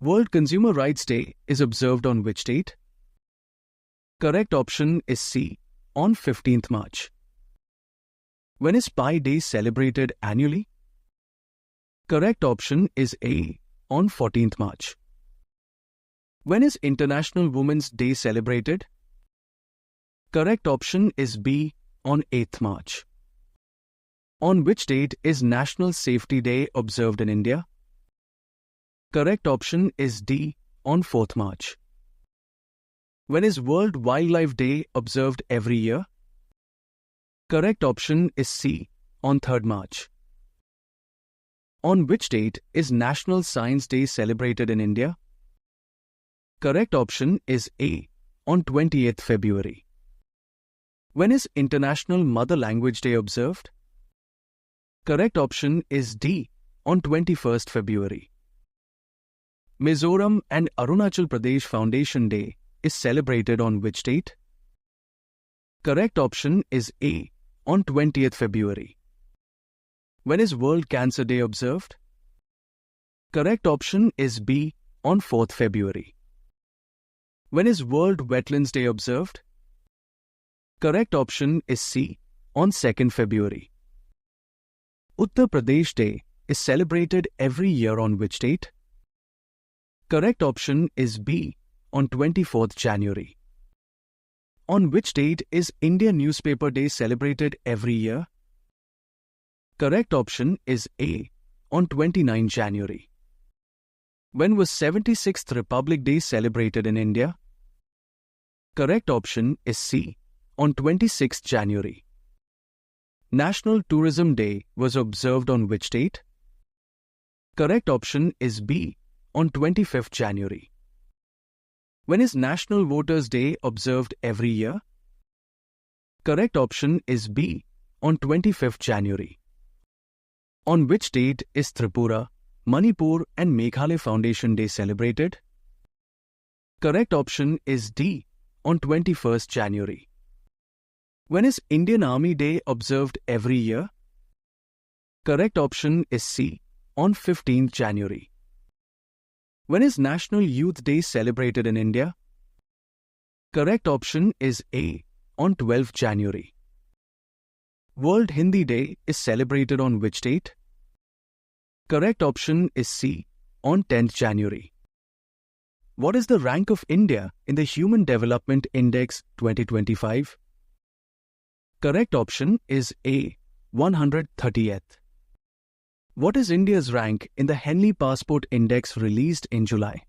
World Consumer Rights Day is observed on which date? Correct option is C, on 15th March. When is Pi Day celebrated annually? Correct option is A, on 14th March. When is International Women's Day celebrated? Correct option is B, on 8th March. On which date is National Safety Day observed in India? Correct option is D, on 4th March. When is World Wildlife Day observed every year? Correct option is C, on 3rd March. On which date is National Science Day celebrated in India? Correct option is A, on 28th February. When is International Mother Language Day observed? Correct option is D, on 21st February. Mizoram and Arunachal Pradesh Foundation Day is celebrated on which date? Correct option is A, on 20th February. When is World Cancer Day observed? Correct option is B, on 4th February. When is World Wetlands Day observed? Correct option is C, on 2nd February. Uttar Pradesh Day is celebrated every year on which date? Correct option is B, on 24th January. On which date is India Newspaper Day celebrated every year? Correct option is A, on 29 January. When was 76th Republic Day celebrated in India? Correct option is C, on 26 January. National Tourism Day was observed on which date? Correct option is B, on 25th January. When is National Voters Day observed every year? Correct option is B, on 25th January. On which date is Tripura, Manipur and Meghalaya Foundation Day celebrated? Correct option is D, on 21st January. When is Indian Army Day observed every year? Correct option is C, on 15th January. When is National Youth Day celebrated in India? Correct option is A, on 12th January. World Hindi Day is celebrated on which date? Correct option is C, on 10th January. What is the rank of India in the Human Development Index 2025? Correct option is A, 130th. What is India's rank in the Henley Passport Index released in July?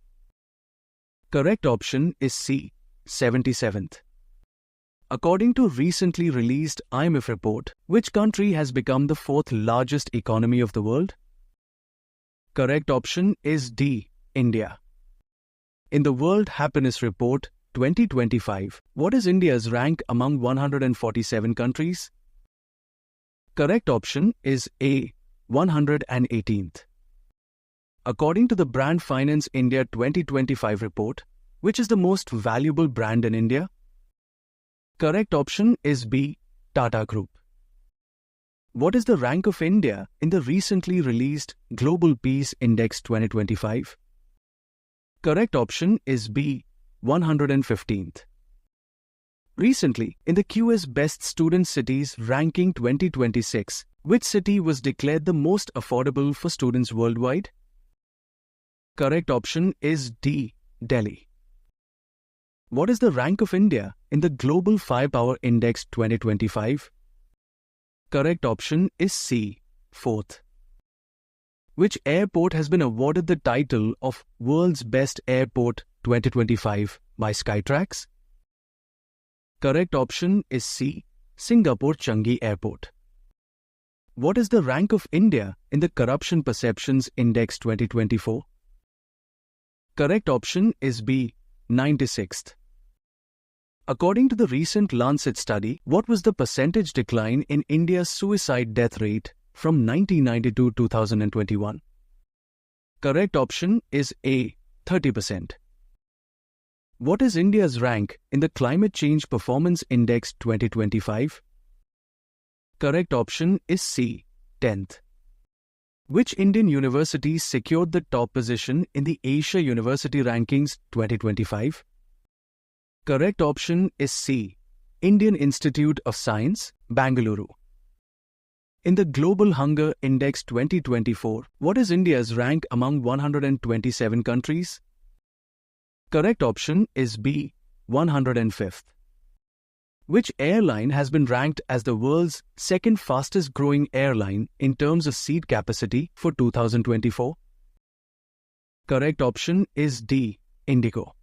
Correct option is C, 77th. According to recently released IMF report, which country has become the fourth largest economy of the world? Correct option is D, India. In the World Happiness Report 2025, what is India's rank among 147 countries? Correct option is A, 118th. According to the Brand Finance India 2025 report, which is the most valuable brand in India? Correct option is B, Tata Group. What is the rank of India in the recently released Global Peace Index 2025? Correct option is B, 115th. Recently, in the QS Best Student Cities Ranking 2026, which city was declared the most affordable for students worldwide? Correct option is D, Delhi. What is the rank of India in the Global Firepower Index 2025? Correct option is C, 4th. Which airport has been awarded the title of World's Best Airport 2025 by Skytrax? Correct option is C, Singapore Changi Airport. What is the rank of India in the Corruption Perceptions Index 2024? Correct option is B, 96th. According to the recent Lancet study, what was the percentage decline in India's suicide death rate from 1992 to 2021? Correct option is A, 30%. What is India's rank in the Climate Change Performance Index 2025? Correct option is C, 10th. Which Indian university secured the top position in the Asia University Rankings 2025? Correct option is C, Indian Institute of Science, Bangalore. In the Global Hunger Index 2024, what is India's rank among 127 countries? Correct option is B, 105th. Which airline has been ranked as the world's second fastest growing airline in terms of seat capacity for 2024? Correct option is D, Indigo.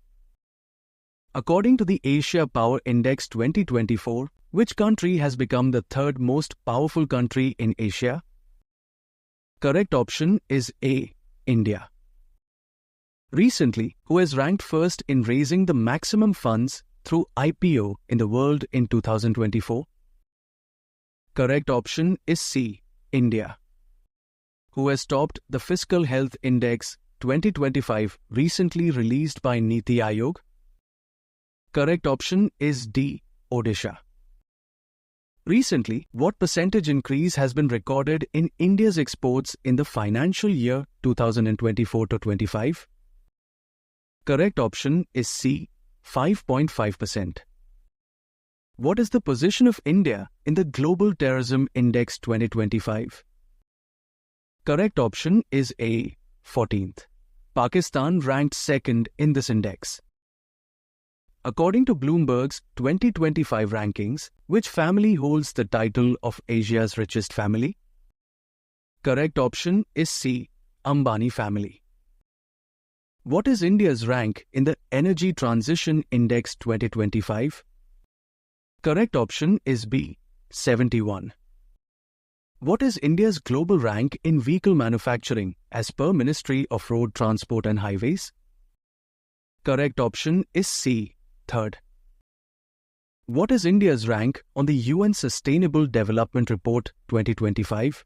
According to the Asia Power Index 2024, which country has become the third most powerful country in Asia? Correct option is A, India. Recently, who has ranked first in raising the maximum funds through IPO in the world in 2024? Correct option is C, India. Who has topped the Fiscal Health Index 2025 recently released by Niti Aayog? Correct option is D, Odisha. Recently, what percentage increase has been recorded in India's exports in the financial year 2024-25? Correct option is C, 5.5%. What is the position of India in the Global Terrorism Index 2025? Correct option is A, 14th. Pakistan ranked second in this index? According to Bloomberg's 2025 rankings, which family holds the title of Asia's richest family? Correct option is C. Ambani family. What is India's rank in the Energy Transition Index 2025? Correct option is B. 71. What is India's global rank in vehicle manufacturing as per Ministry of Road Transport and Highways? Correct option is C. 3rd. What is India's rank on the UN Sustainable Development Report 2025?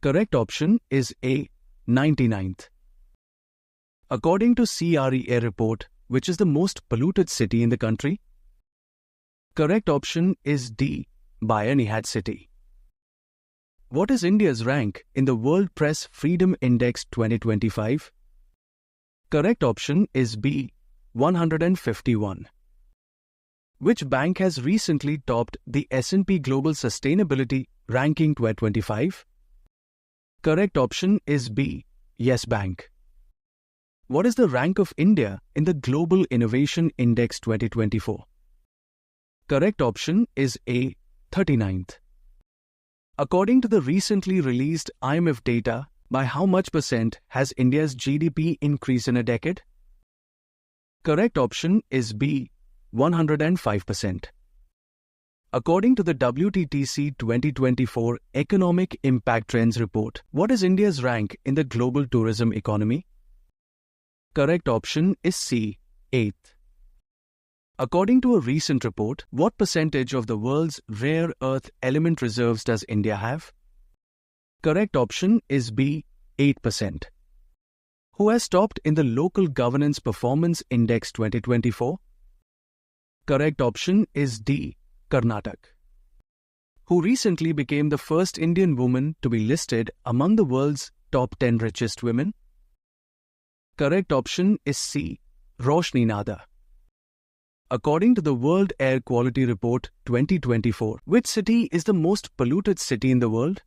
Correct option is A. 99th. According to CREA report, which is the most polluted city in the country? Correct option is D. Bayanihad city. What is India's rank in the World Press Freedom Index 2025? Correct option is B. 151. Which bank has recently topped the S&P Global Sustainability Ranking 2025? Correct option is B. Yes Bank. What is the rank of India in the Global Innovation Index 2024? Correct option is A. 39th. According to the recently released IMF data, by how much percent has India's GDP increased in a decade? Correct option is B. 105%. According to the WTTC 2024 Economic Impact Trends Report, what is India's rank in the global tourism economy? Correct option is C. 8th. According to a recent report, what percentage of the world's rare earth element reserves does India have? Correct option is B. 8%. Who has topped in the Local Governance Performance Index 2024? Correct option is D. Karnataka. Who recently became the first Indian woman to be listed among the world's top 10 richest women? Correct option is C. Roshni Nada. According to the World Air Quality Report 2024, which city is the most polluted city in the world?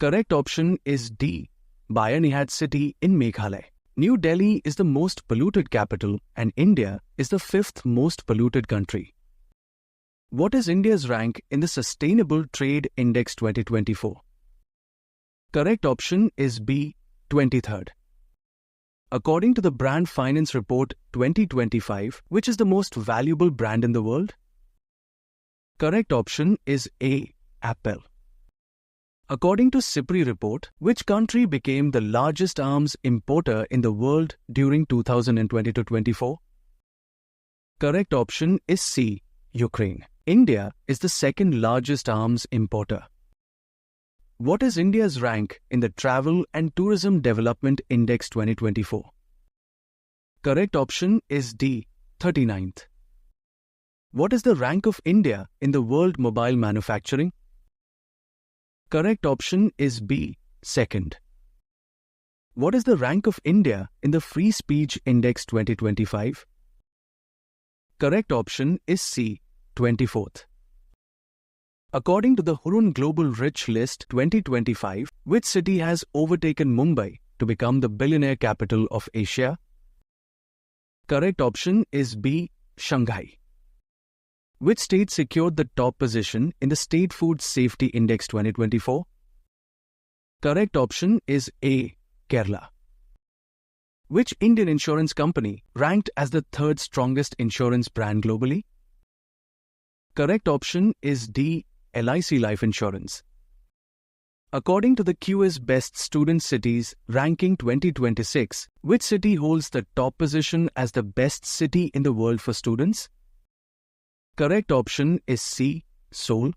Correct option is D. Bayanihad city in Meghalaya. New Delhi is the most polluted capital and India is the 5th most polluted country. What is India's rank in the Sustainable Trade Index 2024? Correct option is B. 23rd. According to the Brand Finance Report 2025, which is the most valuable brand in the world? Correct option is A. Apple. According to CIPRI report, which country became the largest arms importer in the world during 2020-24? Correct option is C. Ukraine. India is the second largest arms importer. What is India's rank in the Travel and Tourism Development Index 2024? Correct option is D. 39th. What is the rank of India in the World Mobile Manufacturing? Correct option is B. 2nd. What is the rank of India in the Free Speech Index 2025? Correct option is C. 24th. According to the Hurun Global Rich List 2025, which city has overtaken Mumbai to become the billionaire capital of Asia? Correct option is B. Shanghai. Which state secured the top position in the State Food Safety Index 2024? Correct option is A. Kerala. Which Indian insurance company ranked as the 3rd strongest insurance brand globally? Correct option is D. LIC Life Insurance. According to the QS Best Student Cities Ranking 2026, which city holds the top position as the best city in the world for students? Correct option is C. Seoul.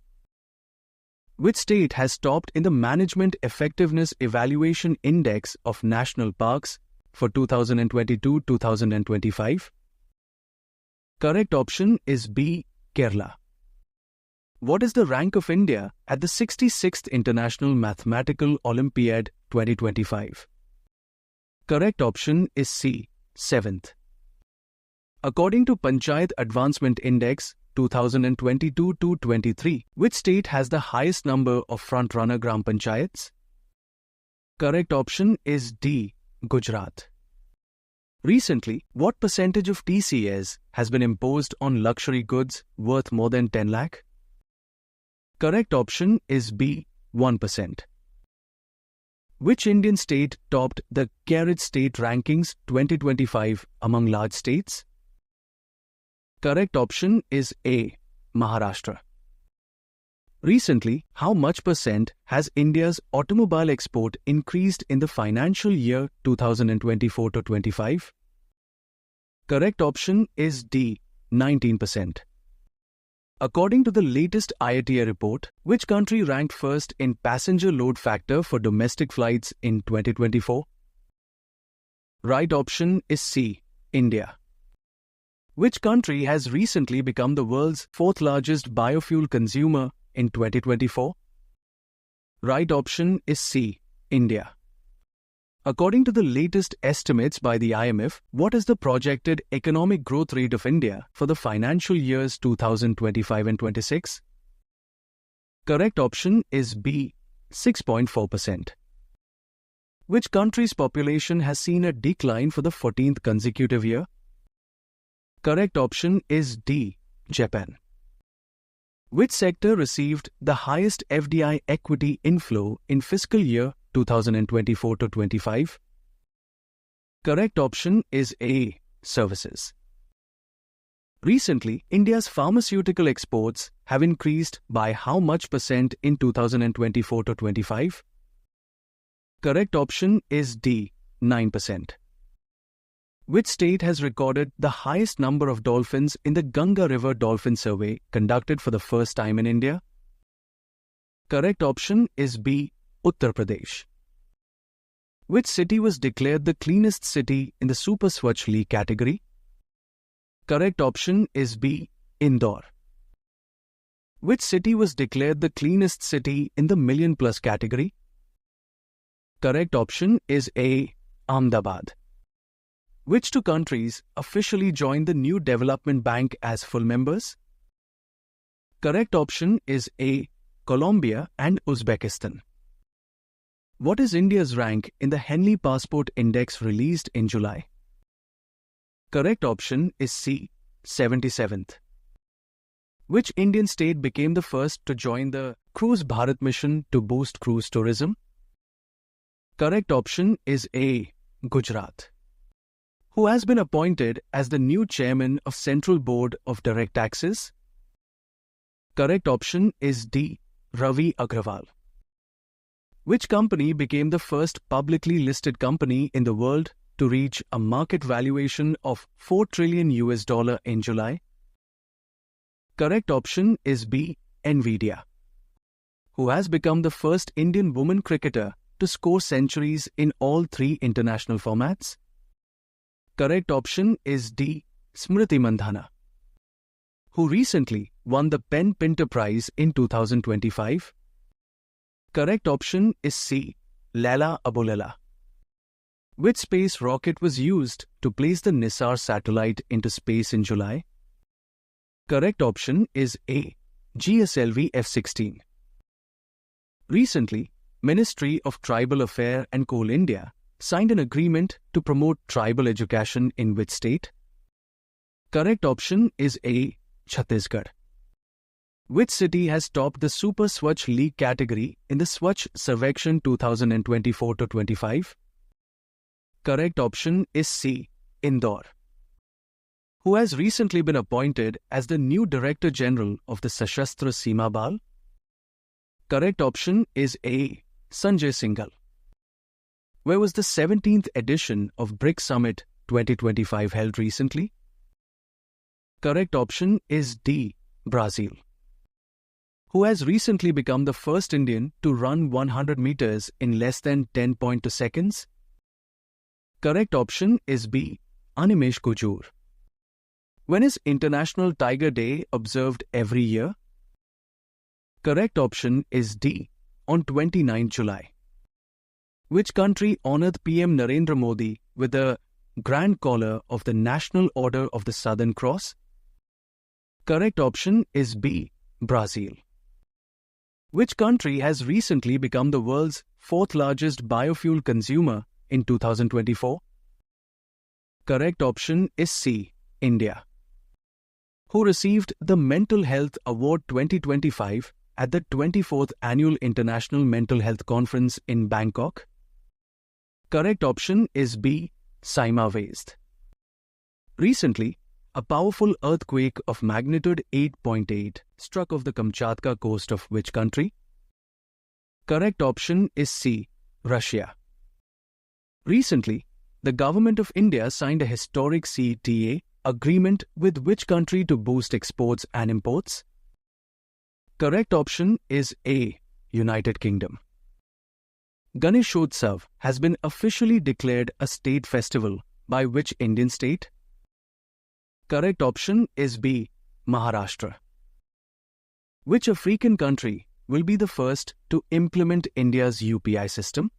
Which state has topped in the Management Effectiveness Evaluation Index of National Parks for 2022-2025? Correct option is B. Kerala. What is the rank of India at the 66th International Mathematical Olympiad 2025? Correct option is C. 7th. According to Panchayat Advancement Index 2022-23, which state has the highest number of front-runner Gram Panchayats? Correct option is D. Gujarat. Recently, what percentage of TCS has been imposed on luxury goods worth more than 10 lakh? Correct option is B, 1%. Which Indian state topped the CARE State Rankings 2025 among large states? Correct option is A, Maharashtra. Recently, how much percent has India's automobile export increased in the financial year 2024-25? Correct option is D, 19%. According to the latest IATA report, which country ranked first in passenger load factor for domestic flights in 2024? Right option is C, India. Which country has recently become the world's fourth largest biofuel consumer in 2024? Right option is C, India. According to the latest estimates by the IMF, what is the projected economic growth rate of India for the financial years 2025 and 26? Correct option is B, 6.4%. Which country's population has seen a decline for the 14th consecutive year? Correct option is D, Japan. Which sector received the highest FDI equity inflow in fiscal year 2024-25? Correct option is A, services. Recently, India's pharmaceutical exports have increased by how much percent in 2024-25? Correct option is D, 9%. Which state has recorded the highest number of dolphins in the Ganga River Dolphin Survey conducted for the first time in India? Correct option is B, Uttar Pradesh. Which city was declared the cleanest city in the Super Swachh League category? Correct option is B, Indore. Which city was declared the cleanest city in the Million Plus category? Correct option is A, Ahmedabad. Which two countries officially joined the new development bank as full members? Correct option is A, Colombia and Uzbekistan. What is India's rank in the Henley Passport Index released in July? Correct option is C, 77th. Which Indian state became the first to join the Cruise Bharat mission to boost cruise tourism? Correct option is A, Gujarat. Who has been appointed as the new chairman of Central Board of Direct Taxes? Correct option is D, Ravi Agrawal. Which company became the first publicly listed company in the world to reach a market valuation of $4 trillion in July? Correct option is B, Nvidia. Who has become the first Indian woman cricketer to score centuries in all three international formats? Correct option is D, Smriti Mandhana. Who recently won the Pen Pinter Prize in 2025? Correct option is C, Laila Abulala. Which space rocket was used to place the Nisar satellite into space in July? Correct option is A, GSLV F-16. Recently, Ministry of Tribal Affairs and Coal India signed an agreement to promote tribal education in which state? Correct option is A, Chhattisgarh. Which city has topped the Super Swachh League category in the Swachh Sarvekshan 2024-25? Correct option is C, Indore. Who has recently been appointed as the new Director General of the Sashastra Seema Bal? Correct option is A, Sanjay Singhal. Where was the 17th edition of BRICS Summit 2025 held recently? Correct option is D, Brazil. Who has recently become the first Indian to run 100 meters in less than 10.2 seconds? Correct option is B, Animesh Gujur. When is International Tiger Day observed every year? Correct option is D, on 29 July. Which country honored PM Narendra Modi with the Grand Collar of the National Order of the Southern Cross? Correct option is B, Brazil. Which country has recently become the world's fourth largest biofuel consumer in 2024? Correct option is C, India. Who received the Mental Health Award 2025 at the 24th Annual International Mental Health Conference in Bangkok? Correct option is B, Saima Waste. Recently, a powerful earthquake of magnitude 8.8 struck off the Kamchatka coast of which country? Correct option is C, Russia. Recently, the Government of India signed a historic CETA agreement with which country to boost exports and imports? Correct option is A, United Kingdom. Ganeshotsav has been officially declared a state festival by which Indian state? Correct option is B, Maharashtra. Which African country will be the first to implement India's UPI system?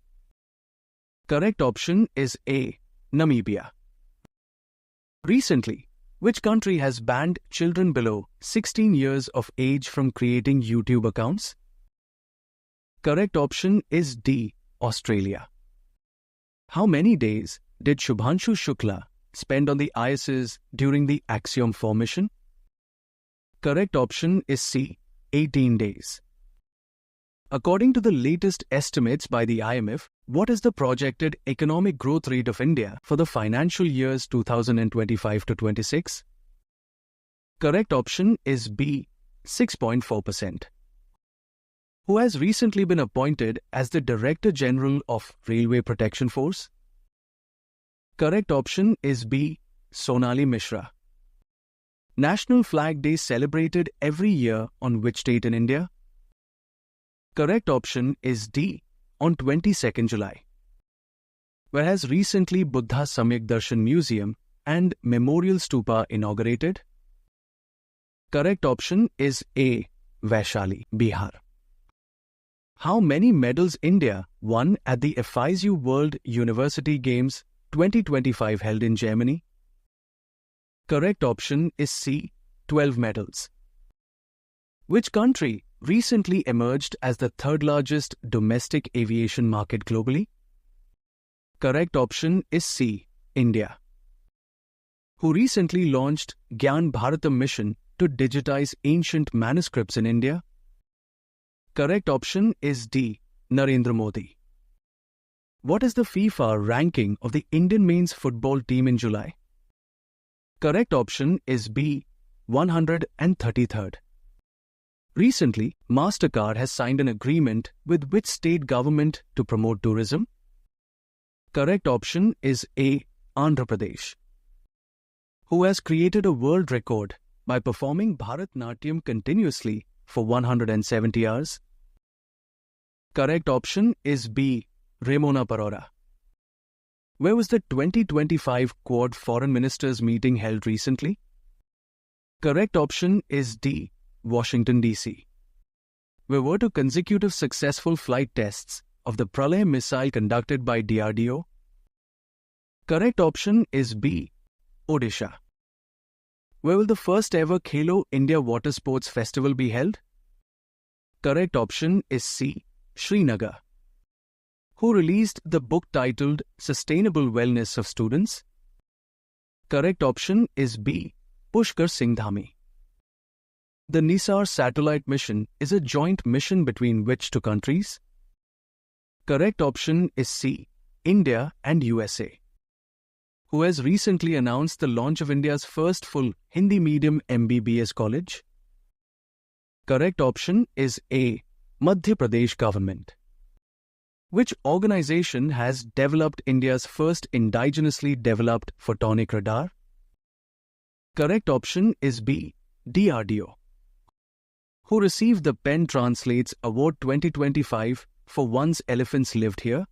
Correct option is A, Namibia. Recently, which country has banned children below 16 years of age from creating YouTube accounts? Correct option is D, Australia. How many days did Shubhanshu Shukla spend on the ISS during the Axiom 4 mission? Correct option is C, 18 days. According to the latest estimates by the IMF, what is the projected economic growth rate of India for the financial years 2025 to 26? Correct option is B, 6.4%. Who has recently been appointed as the Director General of Railway Protection Force? Correct option is B, Sonali Mishra. National Flag Day celebrated every year on which date in India? Correct option is D, on 22nd July. Whereas recently Buddha Samyak Darshan Museum and Memorial Stupa inaugurated? Correct option is A, Vaishali, Bihar. How many medals India won at the FISU World University Games 2025 held in Germany? Correct option is C, 12 medals. Which country recently emerged as the third largest domestic aviation market globally? Correct option is C, India. Who recently launched Gyan Bharatam mission to digitize ancient manuscripts in India? Correct option is D, Narendra Modi. What is the FIFA ranking of the Indian men's football team in July? Correct option is B, 133rd. Recently, MasterCard has signed an agreement with which state government to promote tourism? Correct option is A, Andhra Pradesh. Who has created a world record by performing Bharatnatyam continuously for 170 hours? Correct option is B, Ramona Parora. Where was the 2025 Quad Foreign Ministers meeting held recently? Correct option is D, Washington, D.C. Where were two consecutive successful flight tests of the Pralay missile conducted by DRDO? Correct option is B, Odisha. Where will the first ever Khelo India Water Sports Festival be held? Correct option is C, Srinagar. Who released the book titled Sustainable Wellness of Students? Correct option is B, Pushkar Singh Dhami. The Nisar satellite mission is a joint mission between which two countries? Correct option is C, India and USA. Who has recently announced the launch of India's first full Hindi medium MBBS college? Correct option is A, Madhya Pradesh government. Which organization has developed India's first indigenously developed photonic radar? Correct option is B, DRDO. Who received the Pen Translates Award 2025 for Once Elephants Lived Here?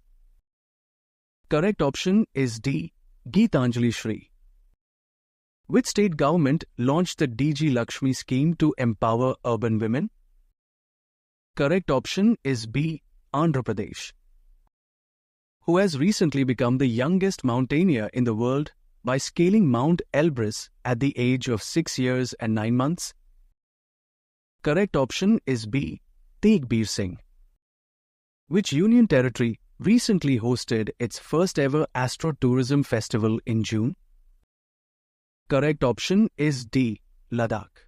Correct option is D, Geetanjali Shri. Which state government launched the DG Lakshmi scheme to empower urban women? Correct option is B, Andhra Pradesh. Who has recently become the youngest mountaineer in the world by scaling Mount Elbrus at the age of 6 years and 9 months? Correct option is B, Teghbir Singh. Which union territory recently hosted its first ever Astro-Tourism Festival in June? Correct option is D. Ladakh.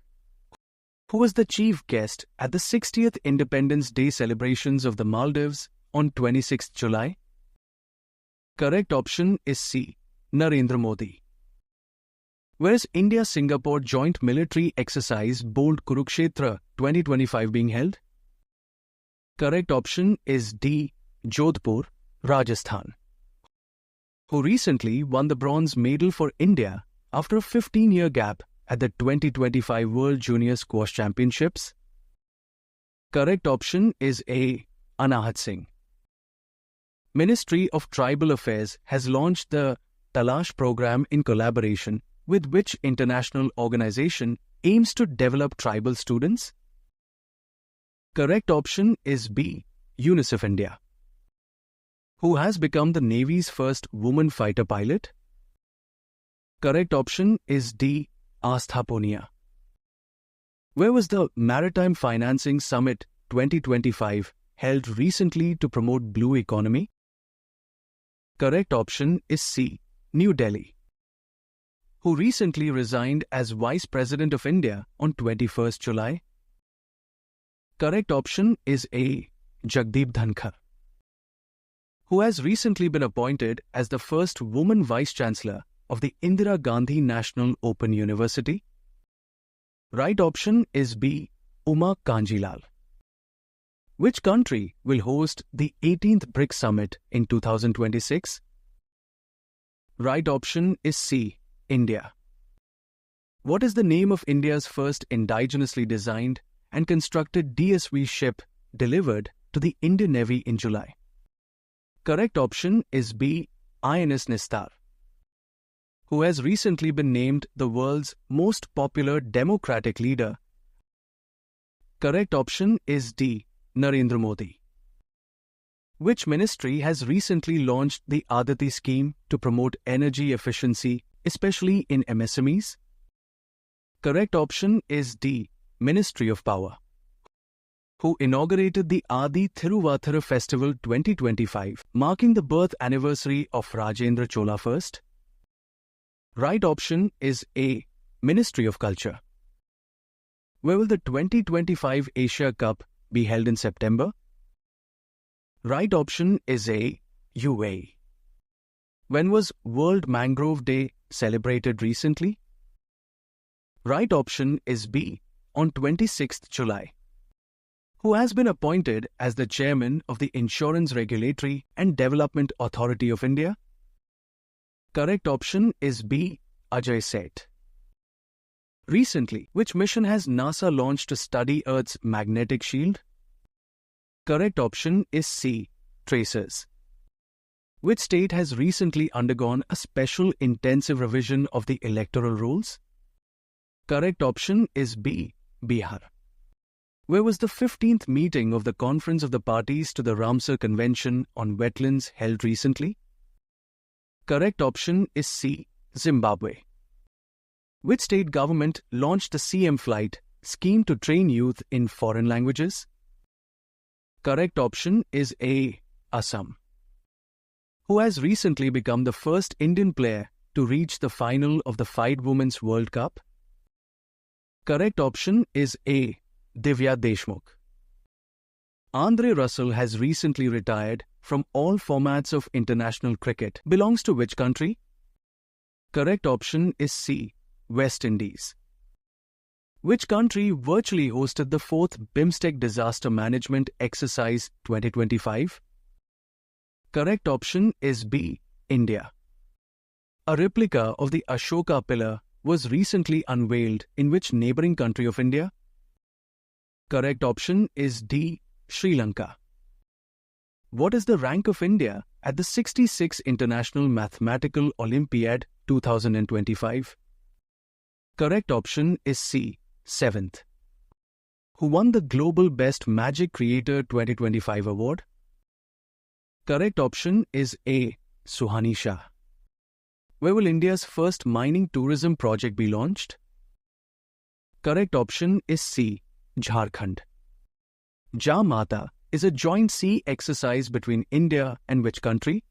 Who was the chief guest at the 60th Independence Day celebrations of the Maldives on 26 July? Correct option is C. Narendra Modi. Where is India-Singapore Joint Military Exercise Bold Kurukshetra 2025 being held? Correct option is D. Jodhpur, Rajasthan. Who recently won the bronze medal for India after a 15-year gap at the 2025 World Junior Squash Championships? Correct option is A. Anahat Singh. Ministry of Tribal Affairs has launched the Talash program in collaboration with which international organization aims to develop tribal students? Correct option is B. UNICEF India. Who has become the Navy's first woman fighter pilot? Correct option is D. Astha Ponia. Where was the Maritime Financing Summit 2025 held recently to promote blue economy? Correct option is C. New Delhi. Who recently resigned as Vice President of India on 21st July? Correct option is A. Jagdeep Dhankar. Who has recently been appointed as the first woman Vice Chancellor of the Indira Gandhi National Open University? Right option is B. Uma Kanjilal. Which country will host the 18th BRICS Summit in 2026? Right option is C. India. What is the name of India's first indigenously designed and constructed DSV ship delivered to the Indian Navy in July? Correct option is B. INS Nistar. Who has recently been named the world's most popular democratic leader? Correct option is D. Narendra Modi. Which ministry has recently launched the Aditi scheme to promote energy efficiency, especially in MSMEs? Correct option is D. Ministry of Power. Who inaugurated the Adi Thiruvathira Festival 2025, marking the birth anniversary of Rajendra Chola I? Right option is A. Ministry of Culture. Where will the 2025 Asia Cup be held in September? Right option is A. UAE. When was World Mangrove Day celebrated recently? Right option is B. On 26th July. Who has been appointed as the chairman of the Insurance Regulatory and Development Authority of India? Correct option is B. Ajay Seth. Recently, which mission has NASA launched to study Earth's magnetic shield? Correct option is C. Tracers. Which state has recently undergone a special intensive revision of the electoral rules? Correct option is B. Bihar. Where was the 15th meeting of the Conference of the Parties to the Ramsar Convention on Wetlands held recently? Correct option is C. Zimbabwe. Which state government launched the CM Flight scheme to train youth in foreign languages? Correct option is A. Assam. Who has recently become the first Indian player to reach the final of the FIDE Women's World Cup? Correct option is A. Divya Deshmukh. Andre Russell has recently retired from all formats of international cricket. Belongs to which country? Correct option is C. West Indies. Which country virtually hosted the 4th BIMSTEC Disaster Management Exercise 2025? Correct option is B. India. A replica of the Ashoka pillar was recently unveiled in which neighboring country of India? Correct option is D. Sri Lanka. What is the rank of India at the 66th International Mathematical Olympiad 2025? Correct option is C. 7th. Who won the Global Best Magic Creator 2025 award? Correct option is A. Suhani Shah. Where will India's first mining tourism project be launched? Correct option is C. Jharkhand. Ja Mata is a joint sea exercise between India and which country?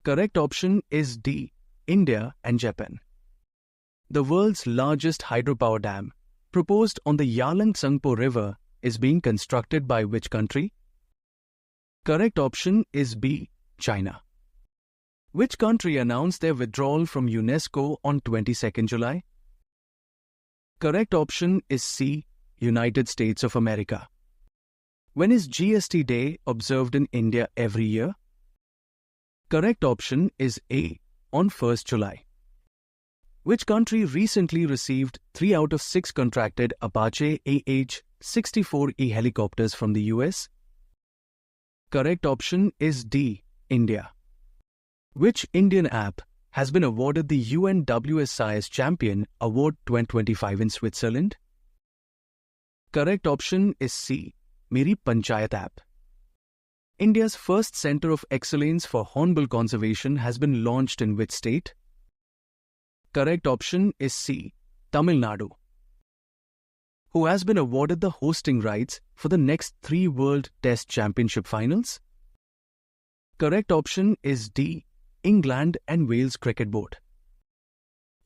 Correct option is D. India and Japan. The world's largest hydropower dam, proposed on the Yalang Tsangpo River, is being constructed by which country? Correct option is B. China. Which country announced their withdrawal from UNESCO on 22nd July? Correct option is C. United States of America. When is GST Day observed in India every year? Correct option is A. On 1st July. Which country recently received 3 out of 6 contracted Apache AH-64E helicopters from the US? Correct option is D. India. Which Indian app has been awarded the UPSSSC Champion Award 2025 in Switzerland? Correct option is C. Meri Panchayat app. India's first Centre of Excellence for Hornbill Conservation has been launched in which state? Correct option is C. Tamil Nadu. Who has been awarded the hosting rights for the next 3 World Test Championship finals? Correct option is D. England and Wales Cricket Board.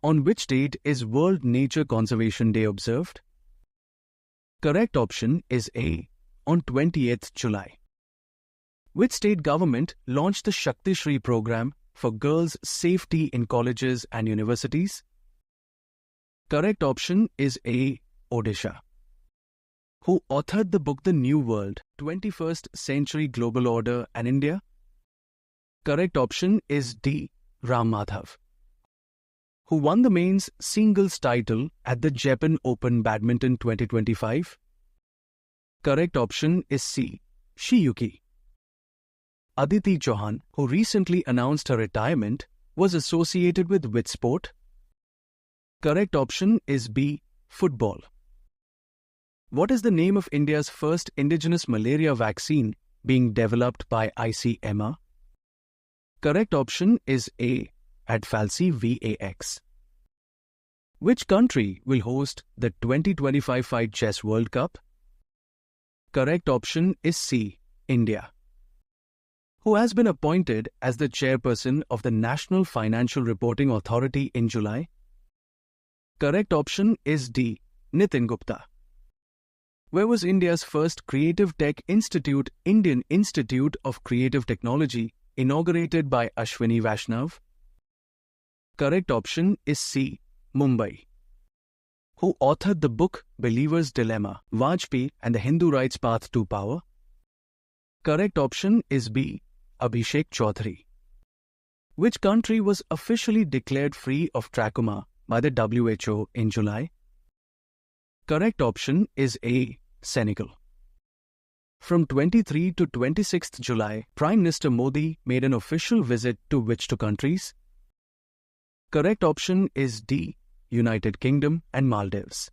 On which date is World Nature Conservation Day observed? Correct option is A. On 28th July. Which state government launched the Shakti Shri program for girls' safety in colleges and universities? Correct option is A. Odisha. Who authored the book The New World, 21st Century Global Order and India? Correct option is D. Ram Madhav. Who won the mains singles title at the Japan Open Badminton 2025? Correct option is C. Shiyuki. Aditi Chauhan, who recently announced her retirement, was associated with which sport? Correct option is B. Football. What is the name of India's first indigenous malaria vaccine being developed by ICMR? Correct option is A. Adfalsi VAX. Which country will host the 2025 Fight Chess World Cup? Correct option is C. India. Who has been appointed as the chairperson of the National Financial Reporting Authority in July? Correct option is D. Nitin Gupta. Where was India's first Creative Tech Institute, Indian Institute of Creative Technology, inaugurated by Ashwini Vaishnav? Correct option is C. Mumbai. Who authored the book Believer's Dilemma, Vajpayee and the Hindu Rights Path to Power? Correct option is B. Abhishek Chaudhary. Which country was officially declared free of trachoma by the WHO in July? Correct option is A. Senegal. From 23 to 26th July, Prime Minister Modi made an official visit to which 2 countries? Correct option is D. United Kingdom and Maldives.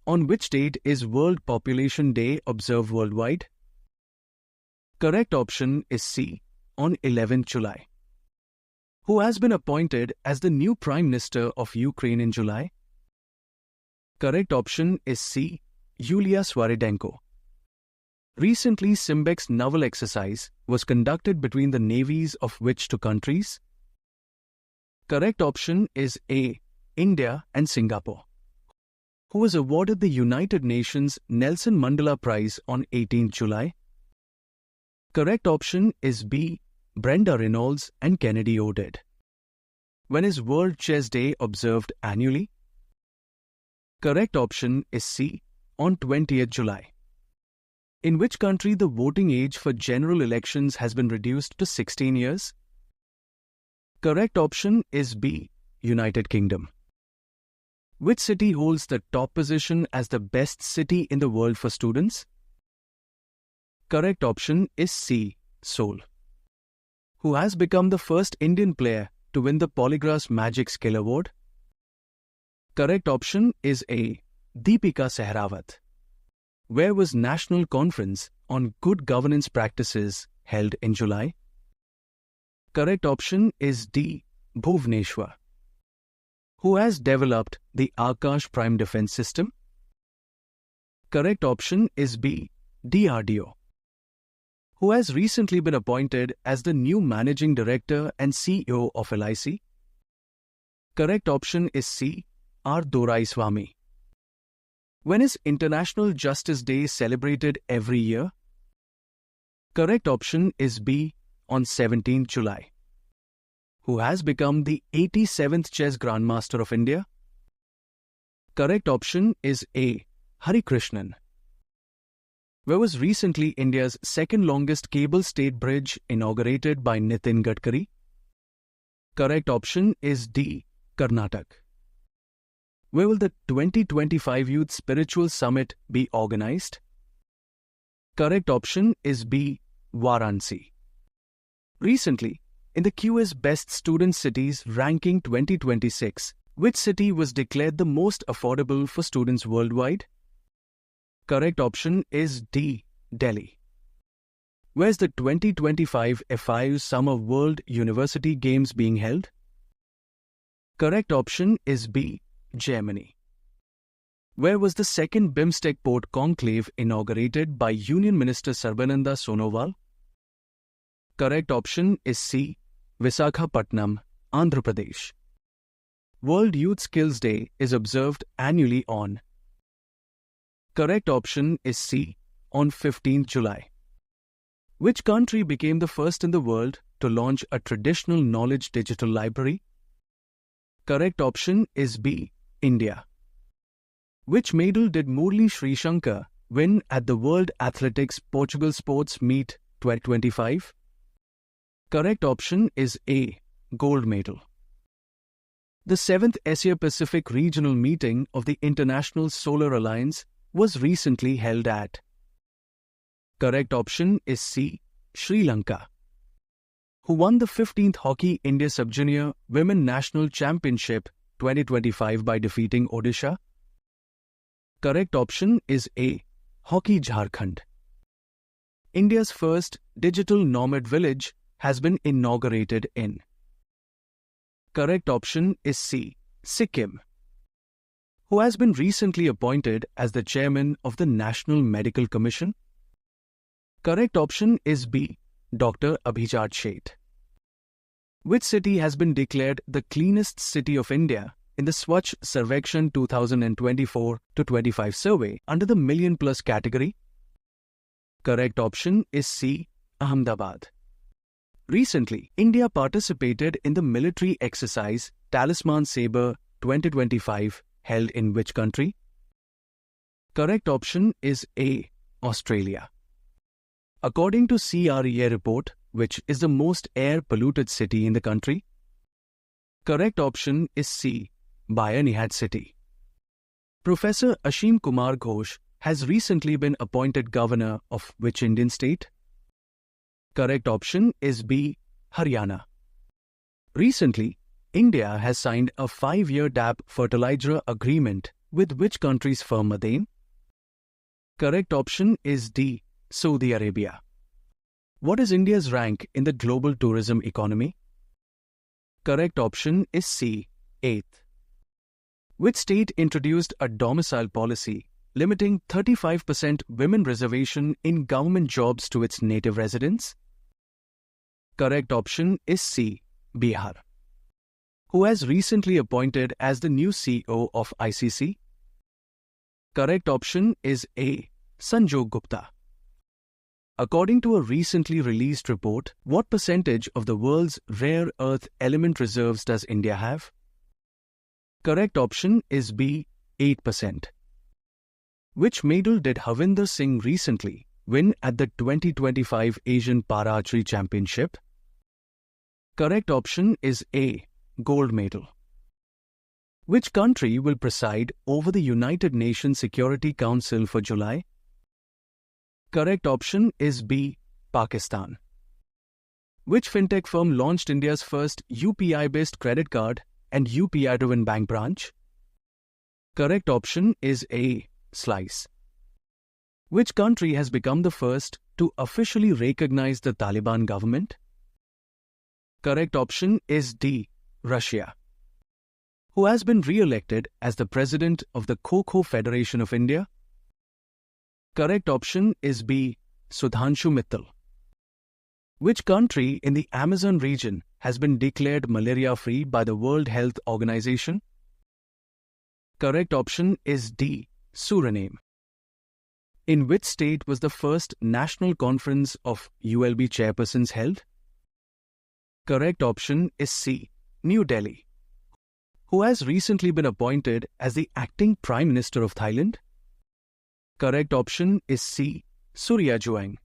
On which date is World Population Day observed worldwide? Correct option is C. On 11th July. Who has been appointed as the new Prime Minister of Ukraine in July? Correct option is C. Yulia Swarydenko. Recently, Simbex naval exercise was conducted between the navies of which 2 countries? Correct option is A. India and Singapore. Who was awarded the United Nations Nelson Mandela Prize on 18th July? Correct option is B. Brenda Reynolds and Kennedy Oded. When is World Chess Day observed annually? Correct option is C. On 20th July. In which country the voting age for general elections has been reduced to 16 years? Correct option is B. United Kingdom. Which city holds the top position as the best city in the world for students? Correct option is C. Seoul. Who has become the first Indian player to win the Polygraph's Magic Skill Award? Correct option is A. Deepika Sehrawat. Where was National Conference on Good Governance Practices held in July? Correct option is D. Bhubaneswar. Who has developed the Akash Prime Defense System? Correct option is B. DRDO. Who has recently been appointed as the new Managing Director and CEO of LIC? Correct option is C. R. Doraiswamy. When is International Justice Day celebrated every year? Correct option is B. On 17th July. Who has become the 87th Chess Grandmaster of India? Correct option is A. Hari Krishnan. Where was recently India's second longest cable-stayed bridge inaugurated by Nitin Gadkari? Correct option is D. Karnataka. Where will the 2025 Youth Spiritual Summit be organized? Correct option is B. Varanasi. Recently, in the QS Best Student Cities Ranking 2026, which city was declared the most affordable for students worldwide? Correct option is D. Delhi. Where's the 2025 FIU Summer World University Games being held? Correct option is B. Germany. Where was the second BIMSTEC Port Conclave inaugurated by Union Minister Sarbananda Sonowal? Correct option is C. Visakhapatnam, Andhra Pradesh. World Youth Skills Day is observed annually on. Correct option is C. On 15th July. Which country became the first in the world to launch a traditional knowledge digital library? Correct option is B. India. Which medal did Murli Srishankar win at the World Athletics Portugal Sports Meet 2025? Correct option is A. Gold medal. The 7th Asia-Pacific Regional Meeting of the International Solar Alliance was recently held at. Correct option is C. Sri Lanka. Who won the 15th Hockey India Sub-Junior Women National Championship 2025 by defeating Odisha? Correct option is A. Hockey Jharkhand. India's first digital nomad village has been inaugurated in. Correct option is C. Sikkim. Who has been recently appointed as the chairman of the National Medical Commission? Correct option is B. Dr. Abhijat Sheth. Which city has been declared the cleanest city of India in the Swachh Sarvekshan 2024-25 survey under the Million Plus category? Correct option is C. Ahmedabad. Recently, India participated in the military exercise Talisman Sabre 2025 held in which country? Correct option is A. Australia. According to CREA report, which is the most air-polluted city in the country? Correct option is C. Bayanihad city. Professor Ashim Kumar Ghosh has recently been appointed governor of which Indian state? Correct option is B. Haryana. Recently, India has signed a 5-year DAP fertilizer agreement with which country's firm Madain? Correct option is D. Saudi Arabia. What is India's rank in the global tourism economy? Correct option is C. 8th. Which state introduced a domicile policy limiting 35% women reservation in government jobs to its native residents? Correct option is C. Bihar. Who has recently appointed as the new CEO of ICC? Correct option is A. Sanjog Gupta. According to a recently released report, what percentage of the world's rare earth element reserves does India have? Correct option is B. 8%. Which medal did Harvinder Singh recently win at the 2025 Asian Para-Archery Championship? Correct option is A. Gold medal. Which country will preside over the United Nations Security Council for July? Correct option is B. Pakistan. Which fintech firm launched India's first UPI-based credit card and UPI-driven bank branch? Correct option is A. Slice. Which country has become the first to officially recognize the Taliban government? Correct option is D. Russia. Who has been re-elected as the president of the Kho-Kho Federation of India? Correct option is B. Sudhanshu Mittal. Which country in the Amazon region has been declared malaria-free by the World Health Organization? Correct option is D. Suriname. In which state was the first National Conference of ULB chairpersons held? Correct option is C. New Delhi. Who has recently been appointed as the acting Prime Minister of Thailand? Correct option is C. Surya Joang.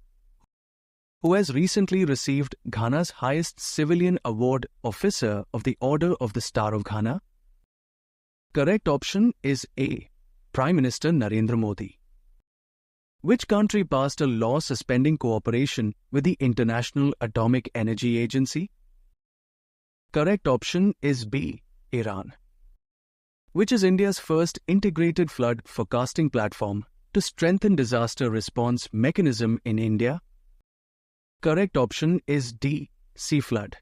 Who has recently received Ghana's highest civilian award, Officer of the Order of the Star of Ghana? Correct option is A. Prime Minister Narendra Modi. Which country passed a law suspending cooperation with the International Atomic Energy Agency? Correct option is B. Iran. Which is India's first integrated flood forecasting platform to strengthen disaster response mechanism in India? Correct option is D. Seaflood.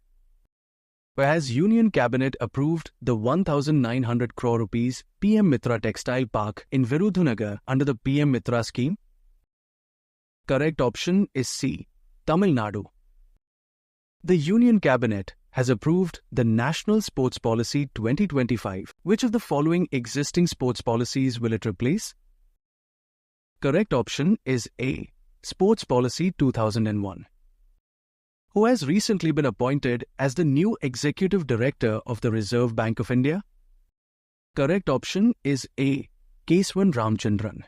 Whereas Union Cabinet approved the 1,900 crore rupees PM Mitra Textile Park in Virudhunagar under the PM Mitra scheme? Correct option is C. Tamil Nadu. The Union Cabinet has approved the National Sports Policy 2025. Which of the following existing sports policies will it replace? Correct option is A. Sports Policy 2001. Who has recently been appointed as the new Executive Director of the Reserve Bank of India? Correct option is A. Keswan Ramchandran.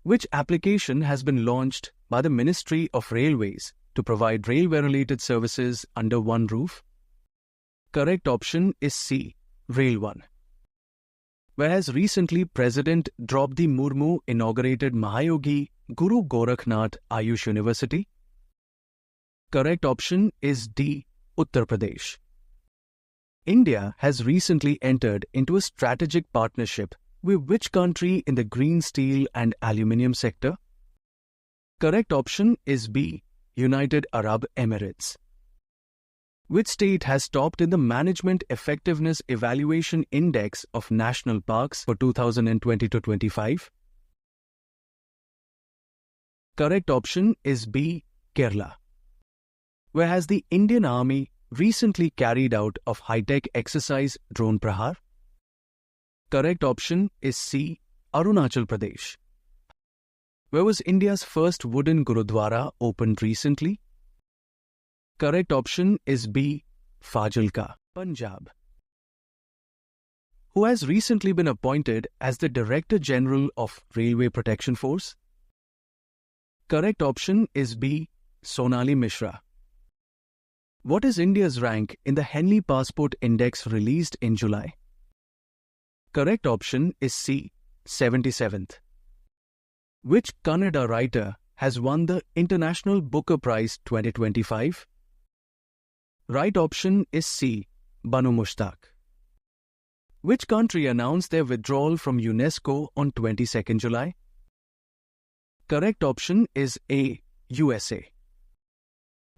Which application has been launched by the Ministry of Railways to provide railway-related services under one roof? Correct option is C. Rail One. Whereas recently President Draupadi Murmu inaugurated Mahayogi Guru Gorakhnath Ayush University? Correct option is D. Uttar Pradesh. India has recently entered into a strategic partnership with which country in the green steel and aluminium sector? Correct option is B. United Arab Emirates. Which state has topped in the Management Effectiveness Evaluation Index of National Parks for 2020-25? Correct option is B. Kerala. Whereas the Indian Army recently carried out a high-tech exercise Drone Prahar? Correct option is C. Arunachal Pradesh. Where was India's first wooden Gurudwara opened recently? Correct option is B. Fazilka, Punjab. Who has recently been appointed as the Director General of Railway Protection Force? Correct option is B. Sonali Mishra. What is India's rank in the Henley Passport Index released in July? Correct option is C. 77th. Which Kannada writer has won the International Booker Prize 2025? Right option is C. Banu Mushtaq. Which country announced their withdrawal from UNESCO on 22nd July? Correct option is A. USA.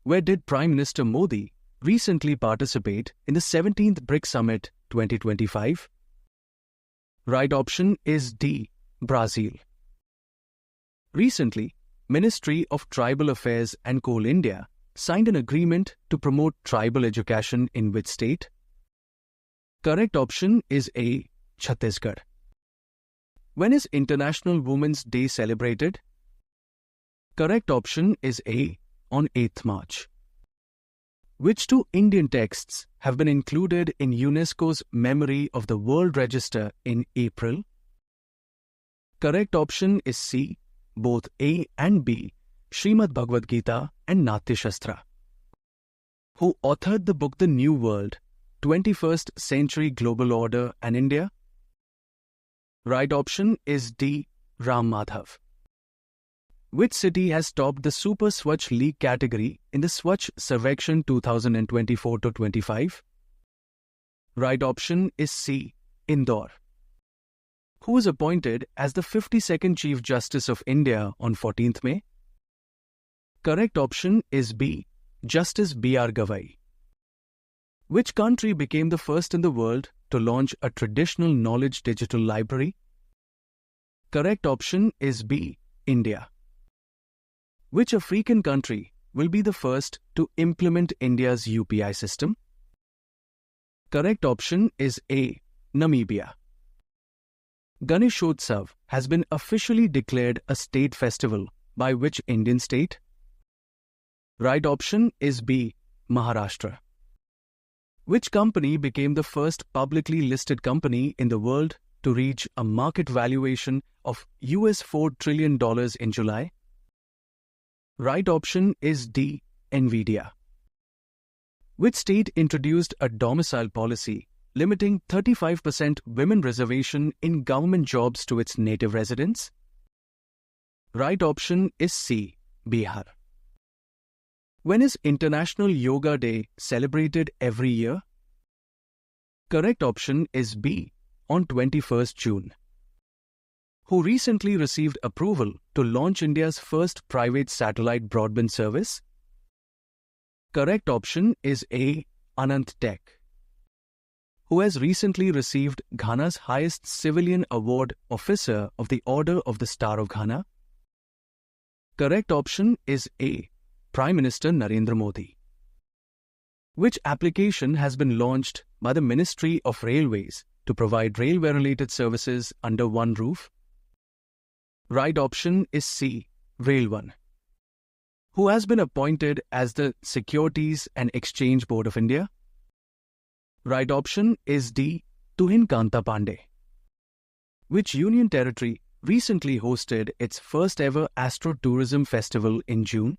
Where did Prime Minister Modi recently participate in the 17th BRICS Summit 2025? Right option is D. Brazil. Recently, Ministry of Tribal Affairs and Coal India signed an agreement to promote tribal education in which state? Correct option is A. Chhattisgarh. When is International Women's Day celebrated? Correct option is A. On 8th March. Which two Indian texts have been included in UNESCO's Memory of the World Register in April? Correct option is C. Both A and B, Srimad Bhagavad Gita and Natya Shastra. Who authored the book The New World, 21st Century Global Order and India? Right option is D. Ram Madhav. Which city has topped the Super Swachh League category in the Swachh Sarvekshan 2024-25? Right option is C. Indore. Who was appointed as the 52nd Chief Justice of India on 14th May? Correct option is B. Justice B.R. Gavai. Which country became the first in the world to launch a traditional knowledge digital library? Correct option is B. India. Which African country will be the first to implement India's UPI system? Correct option is A. Namibia. Ganeshotsav has been officially declared a state festival by which Indian state? Right option is B. Maharashtra. Which company became the first publicly listed company in the world to reach a market valuation of $4 trillion in July? Right option is D. NVIDIA. Which state introduced a domicile policy limiting 35% women reservation in government jobs to its native residents? Right option is C. Bihar. When is International Yoga Day celebrated every year? Correct option is B. On 21st June. Who recently received approval to launch India's first private satellite broadband service? Correct option is A. Anant Tech. Who has recently received Ghana's highest civilian award, Officer of the Order of the Star of Ghana? Correct option is A. Prime Minister Narendra Modi. Which application has been launched by the Ministry of Railways to provide railway-related services under one roof? Right option is C. Rail One. Who has been appointed as the Securities and Exchange Board of India? Right option is D. Tuhin Kanta Pandey. Which union territory recently hosted its first ever Astro-Tourism Festival in June?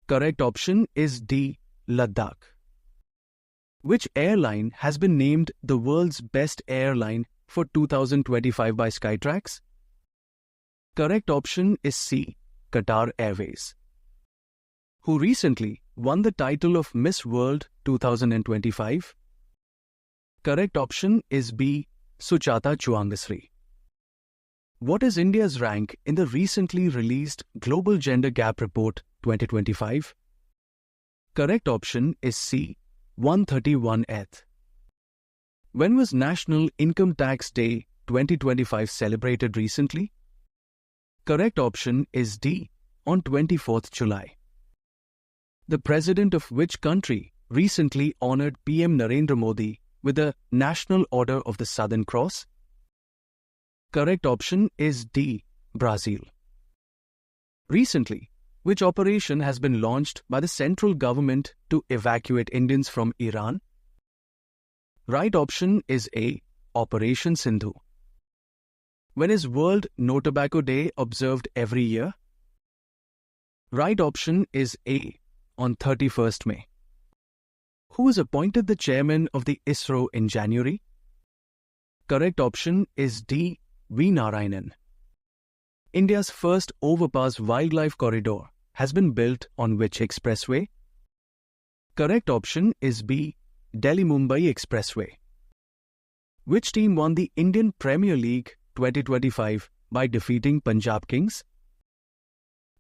Correct option is D. Ladakh. Which airline has been named the world's best airline for 2025 by Skytrax? Correct option is C. Qatar Airways. Who recently won the title of Miss World 2025? Correct option is B. Suchata Chuangasri. What is India's rank in the recently released Global Gender Gap Report 2025? Correct option is C. 131th. When was National Income Tax Day 2025 celebrated recently? Correct option is D. On 24th July. The President of which country recently honored PM Narendra Modi with the National Order of the Southern Cross? Correct option is D. Brazil. Recently, which operation has been launched by the central government to evacuate Indians from Iran? Right option is A. Operation Sindhu. When is World No Tobacco Day observed every year? Right option is A. On 31st May. Who was appointed the chairman of the ISRO in January? Correct option is D. V. Narayanan. India's first overpass wildlife corridor has been built on which expressway? Correct option is B. Delhi-Mumbai Expressway. Which team won the Indian Premier League 2025 by defeating Punjab Kings?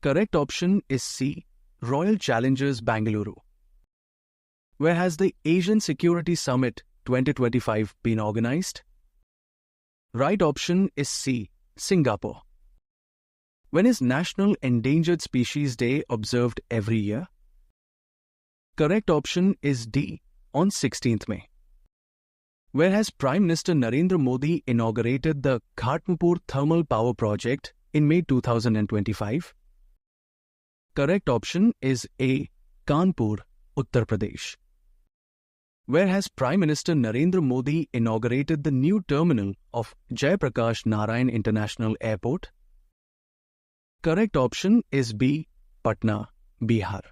Correct option is C. Royal Challengers Bengaluru. Where has the Asian Security Summit 2025 been organized? Right option is C. Singapore. When is National Endangered Species Day observed every year? Correct option is D. On 16th May. Where has Prime Minister Narendra Modi inaugurated the Ghatmpur Thermal Power Project in May 2025? Correct option is A. Kanpur, Uttar Pradesh. Where has Prime Minister Narendra Modi inaugurated the new terminal of Jayaprakash Narayan International Airport? Correct option is B. Patna, Bihar.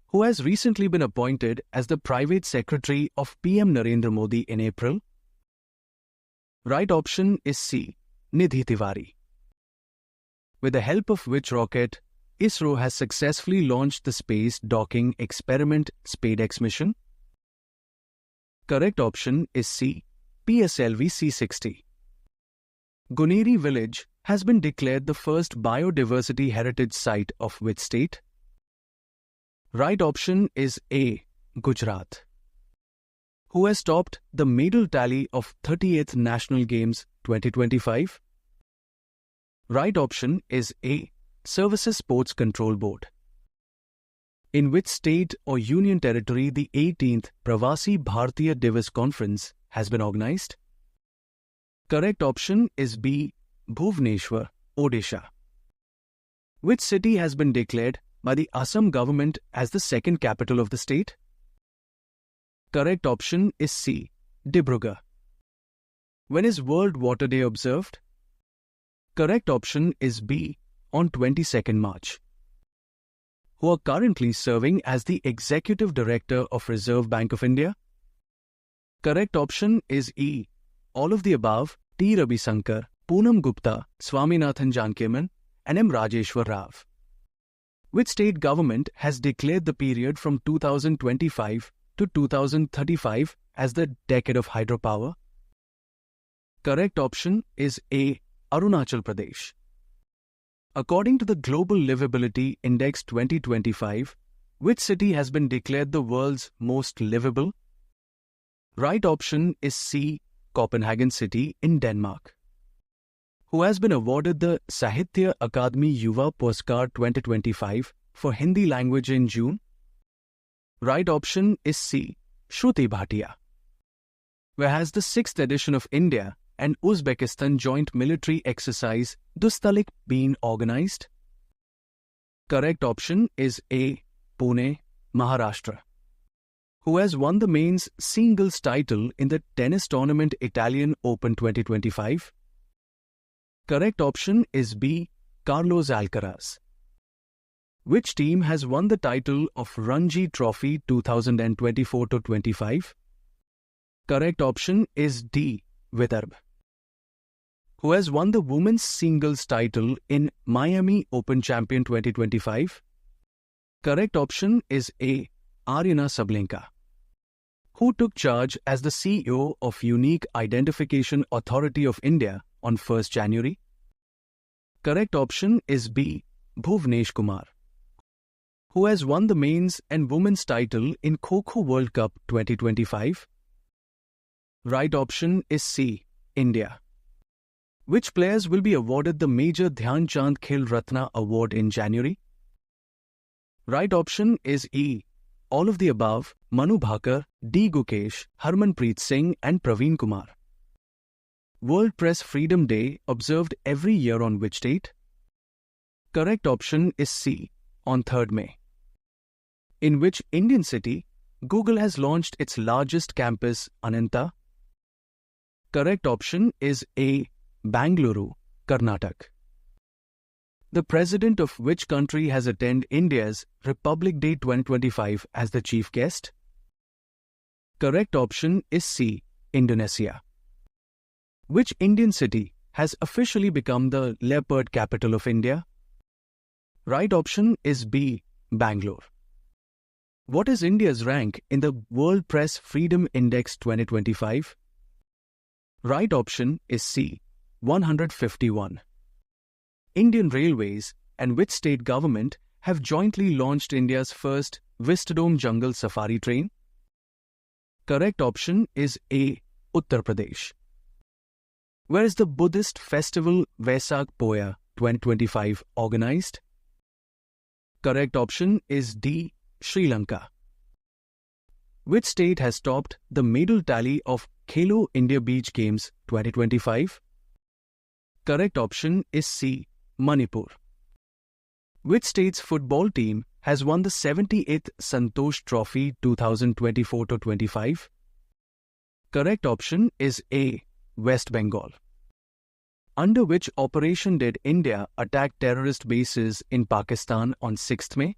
Who has recently been appointed as the private secretary of PM Narendra Modi in April? Right option is C. Nidhi Tiwari. With the help of which rocket ISRO has successfully launched the Space Docking Experiment SpaceX mission? Correct option is C. PSLV C-60. Guneri village has been declared the first biodiversity heritage site of which state? Right option is A. Gujarat. Who has topped the medal tally of 38th National Games 2025? Right option is A. Services Sports Control Board. In which state or union territory the 18th Pravasi Bharatiya Divas Conference has been organized? Correct option is B. Bhubaneswar, Odisha. Which city has been declared by the Assam government as the second capital of the state? Correct option is C. Dibrugarh. When is World Water Day observed? Correct option is B. On 22nd March. Who are currently serving as the Executive Director of Reserve Bank of India? Correct option is E. All of the above: T. Ravisankar, Poonam Gupta, Swaminathan Jankiaman, and M. Rajeshwar Rao. Which state government has declared the period from 2025 to 2035 as the Decade of Hydropower? Correct option is A. Arunachal Pradesh. According to the Global Livability Index 2025, which city has been declared the world's most livable? Right option is C. Copenhagen City in Denmark. Who has been awarded the Sahitya Akademi Yuva Puraskar 2025 for Hindi language in June? Right option is C. Shruti Bhatia. Where has the 6th edition of India and Uzbekistan joint military exercise Dustalik been organized? Correct option is A. Pune, Maharashtra. Who has won the men's singles title in the tennis tournament Italian Open 2025? Correct option is B. Carlos Alcaraz. Which team has won the title of Ranji Trophy 2024-25? Correct option is D. Vidarbh. Who has won the women's singles title in Miami Open Champion 2025? Correct option is A. Aryana Sabalenka. Who took charge as the CEO of Unique Identification Authority of India on 1st January? Correct option is B. Bhuvnesh Kumar. Who has won the men's and women's title in Kho-Kho World Cup 2025? Right option is C. India. Which players will be awarded the Major Dhyan Chand Khel Ratna Award in January? Right option is E. All of the above: Manu Bhakar, D. Gukesh, Harmanpreet Singh and Praveen Kumar. World Press Freedom Day observed every year on which date? Correct option is C. On 3rd May. In which Indian city Google has launched its largest campus, Ananta? Correct option is A. Bangalore, Karnataka. The President of which country has attended India's Republic Day 2025 as the chief guest? Correct option is C. Indonesia. Which Indian city has officially become the leopard capital of India? Right option is B. Bangalore. What is India's rank in the World Press Freedom Index 2025? Right option is C. 151. Indian Railways and which state government have jointly launched India's first Vistadome Jungle Safari train? Correct option is A. Uttar Pradesh. Where is the Buddhist festival Vesak Poya 2025 organized? Correct option is D. Sri Lanka. Which state has topped the medal tally of Khelo India Beach Games 2025? Correct option is C. Manipur. Which state's football team has won the 78th Santosh Trophy 2024-25? Correct option is A. West Bengal. Under which operation did India attack terrorist bases in Pakistan on 6th May?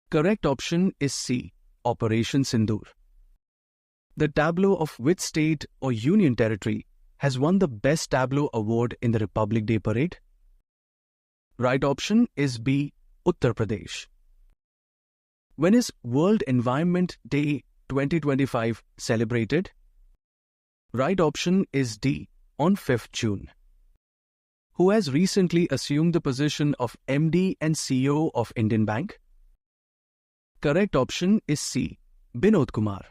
Correct option is C. Operation Sindoor. The tableau of which state or union territory has won the Best Tableau Award in the Republic Day Parade? Right option is B. Uttar Pradesh. When is World Environment Day 2025 celebrated? Right option is D. On 5th June. Who has recently assumed the position of MD and CEO of Indian Bank? Correct option is C. Binod Kumar.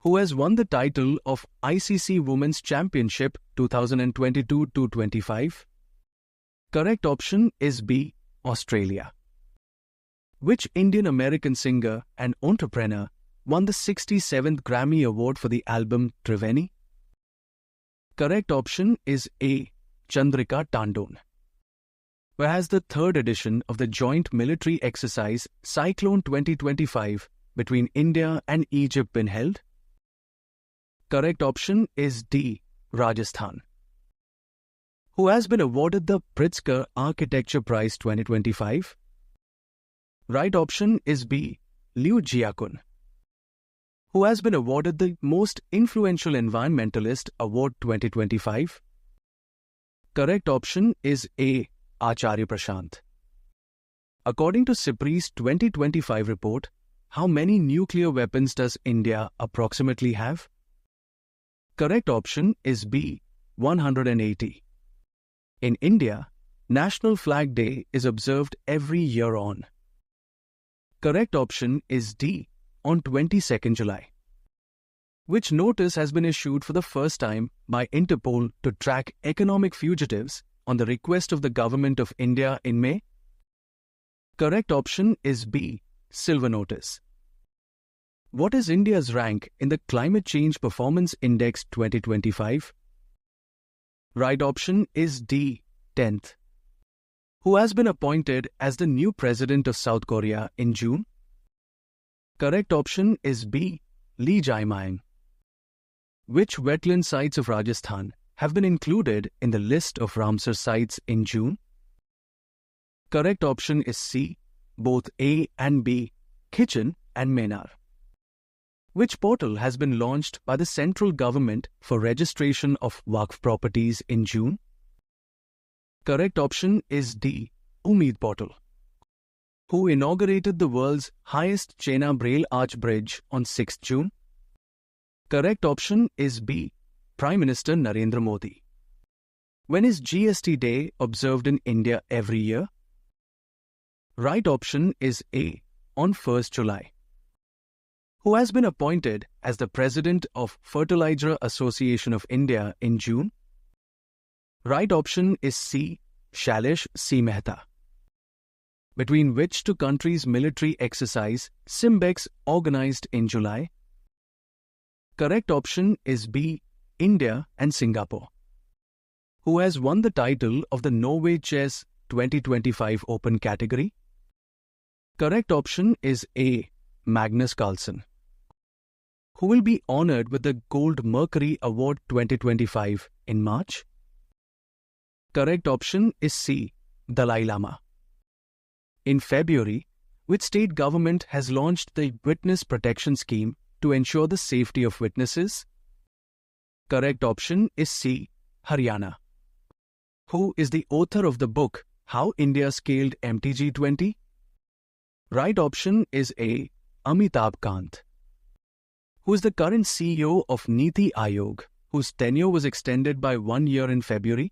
Who has won the title of ICC Women's Championship 2022-25? Correct option is B. Australia. Which Indian-American singer and entrepreneur won the 67th Grammy Award for the album Triveni? Correct option is A. Chandrika Tandon. Where has the third edition of the joint military exercise Cyclone 2025 between India and Egypt been held? Correct option is D. Rajasthan. Who has been awarded the Pritzker Architecture Prize 2025? Right option is B. Liu Jiakun. Who has been awarded the Most Influential Environmentalist Award 2025? Correct option is A. Acharya Prashant. According to CIPRI's 2025 report, how many nuclear weapons does India approximately have? Correct option is B. 180. In India, National Flag Day is observed every year on. Correct option is D. On 22nd July. Which notice has been issued for the first time by Interpol to track economic fugitives on the request of the Government of India in May? Correct option is B. Silver Notice. What is India's rank in the Climate Change Performance Index 2025? Right option is D. 10th. Who has been appointed as the new president of South Korea in June? Correct option is B. Lee Jae-myung. Which wetland sites of Rajasthan have been included in the list of Ramsar sites in June? Correct option is C. Both A and B, Kitchen and Menar. Which portal has been launched by the central government for registration of Waqf properties in June? Correct option is D. Umeed portal. Who inaugurated the world's highest Chenab Rail Arch Bridge on 6th June? Correct option is B. Prime Minister Narendra Modi. When is GST Day observed in India every year? Right option is A. On 1st July. Who has been appointed as the President of Fertilizer Association of India in June? Right option is C. Shailesh C. Mehta. Between which two countries' military exercise Simbex organized in July? Correct option is B. India and Singapore. Who has won the title of the Norway Chess 2025 Open category? Correct option is A. Magnus Carlsen. Who will be honored with the Gold Mercury Award 2025 in March? Correct option is C. Dalai Lama. In February, which state government has launched the Witness Protection Scheme to ensure the safety of witnesses? Correct option is C. Haryana. Who is the author of the book How India Scaled MTG20? Right option is A. Amitabh Kant. Who is the current CEO of Niti Aayog, whose tenure was extended by 1 year in February?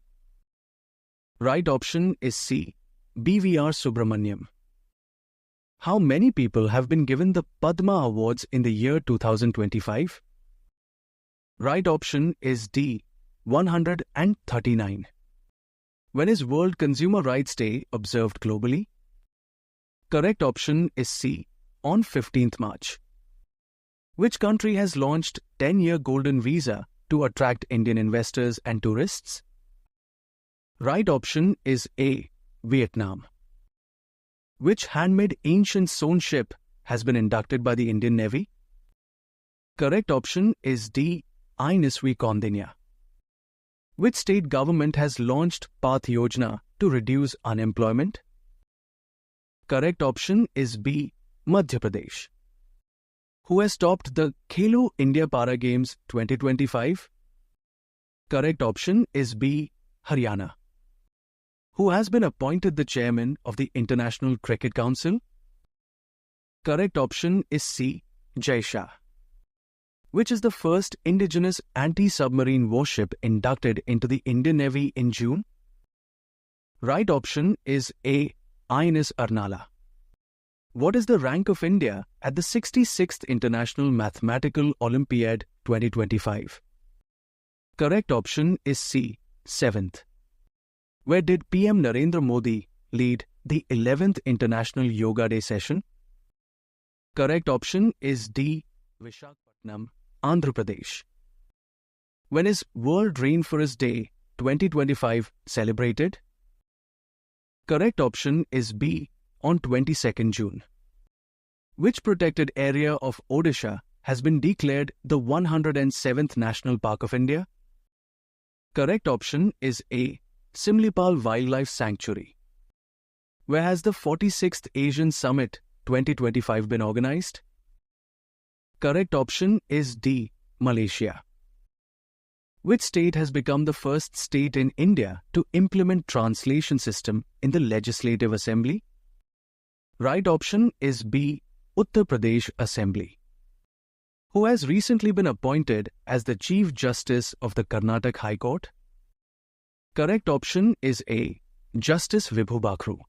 Right option is C. BVR Subramaniam. How many people have been given the Padma Awards in the year 2025? Right option is D. 139. When is World Consumer Rights Day observed globally? Correct option is C. On 15th March. Which country has launched 10-year golden visa to attract Indian investors and tourists? Right option is A. Vietnam. Which handmade ancient stone ship has been inducted by the Indian Navy? Correct option is D. Iniswi Kondinya. Which state government has launched Path Yojana to reduce unemployment? Correct option is B. Madhya Pradesh. Who has topped the Khelo India Para Games 2025? Correct option is B. Haryana. Who has been appointed the chairman of the International Cricket Council? Correct option is C. Jai Shah. Which is the first indigenous anti-submarine warship inducted into the Indian Navy in June? Right option is A. INS Arnala. What is the rank of India at the 66th International Mathematical Olympiad 2025? Correct option is C. 7th. Where did PM Narendra Modi lead the 11th International Yoga Day session? Correct option is D. Visakhapatnam, Andhra Pradesh. When is World Rainforest Day 2025 celebrated? Correct option is B. On 22nd June. Which protected area of Odisha has been declared the 107th National Park of India? Correct option is A. Simlipal Wildlife Sanctuary. Where has the 46th Asian Summit 2025 been organized? Correct option is D. Malaysia. Which state has become the first state in India to implement translation system in the Legislative Assembly? Right option is B. Uttar Pradesh Assembly. Who has recently been appointed as the Chief Justice of the Karnataka High Court? Correct option is A. Justice Vibhu Bakru.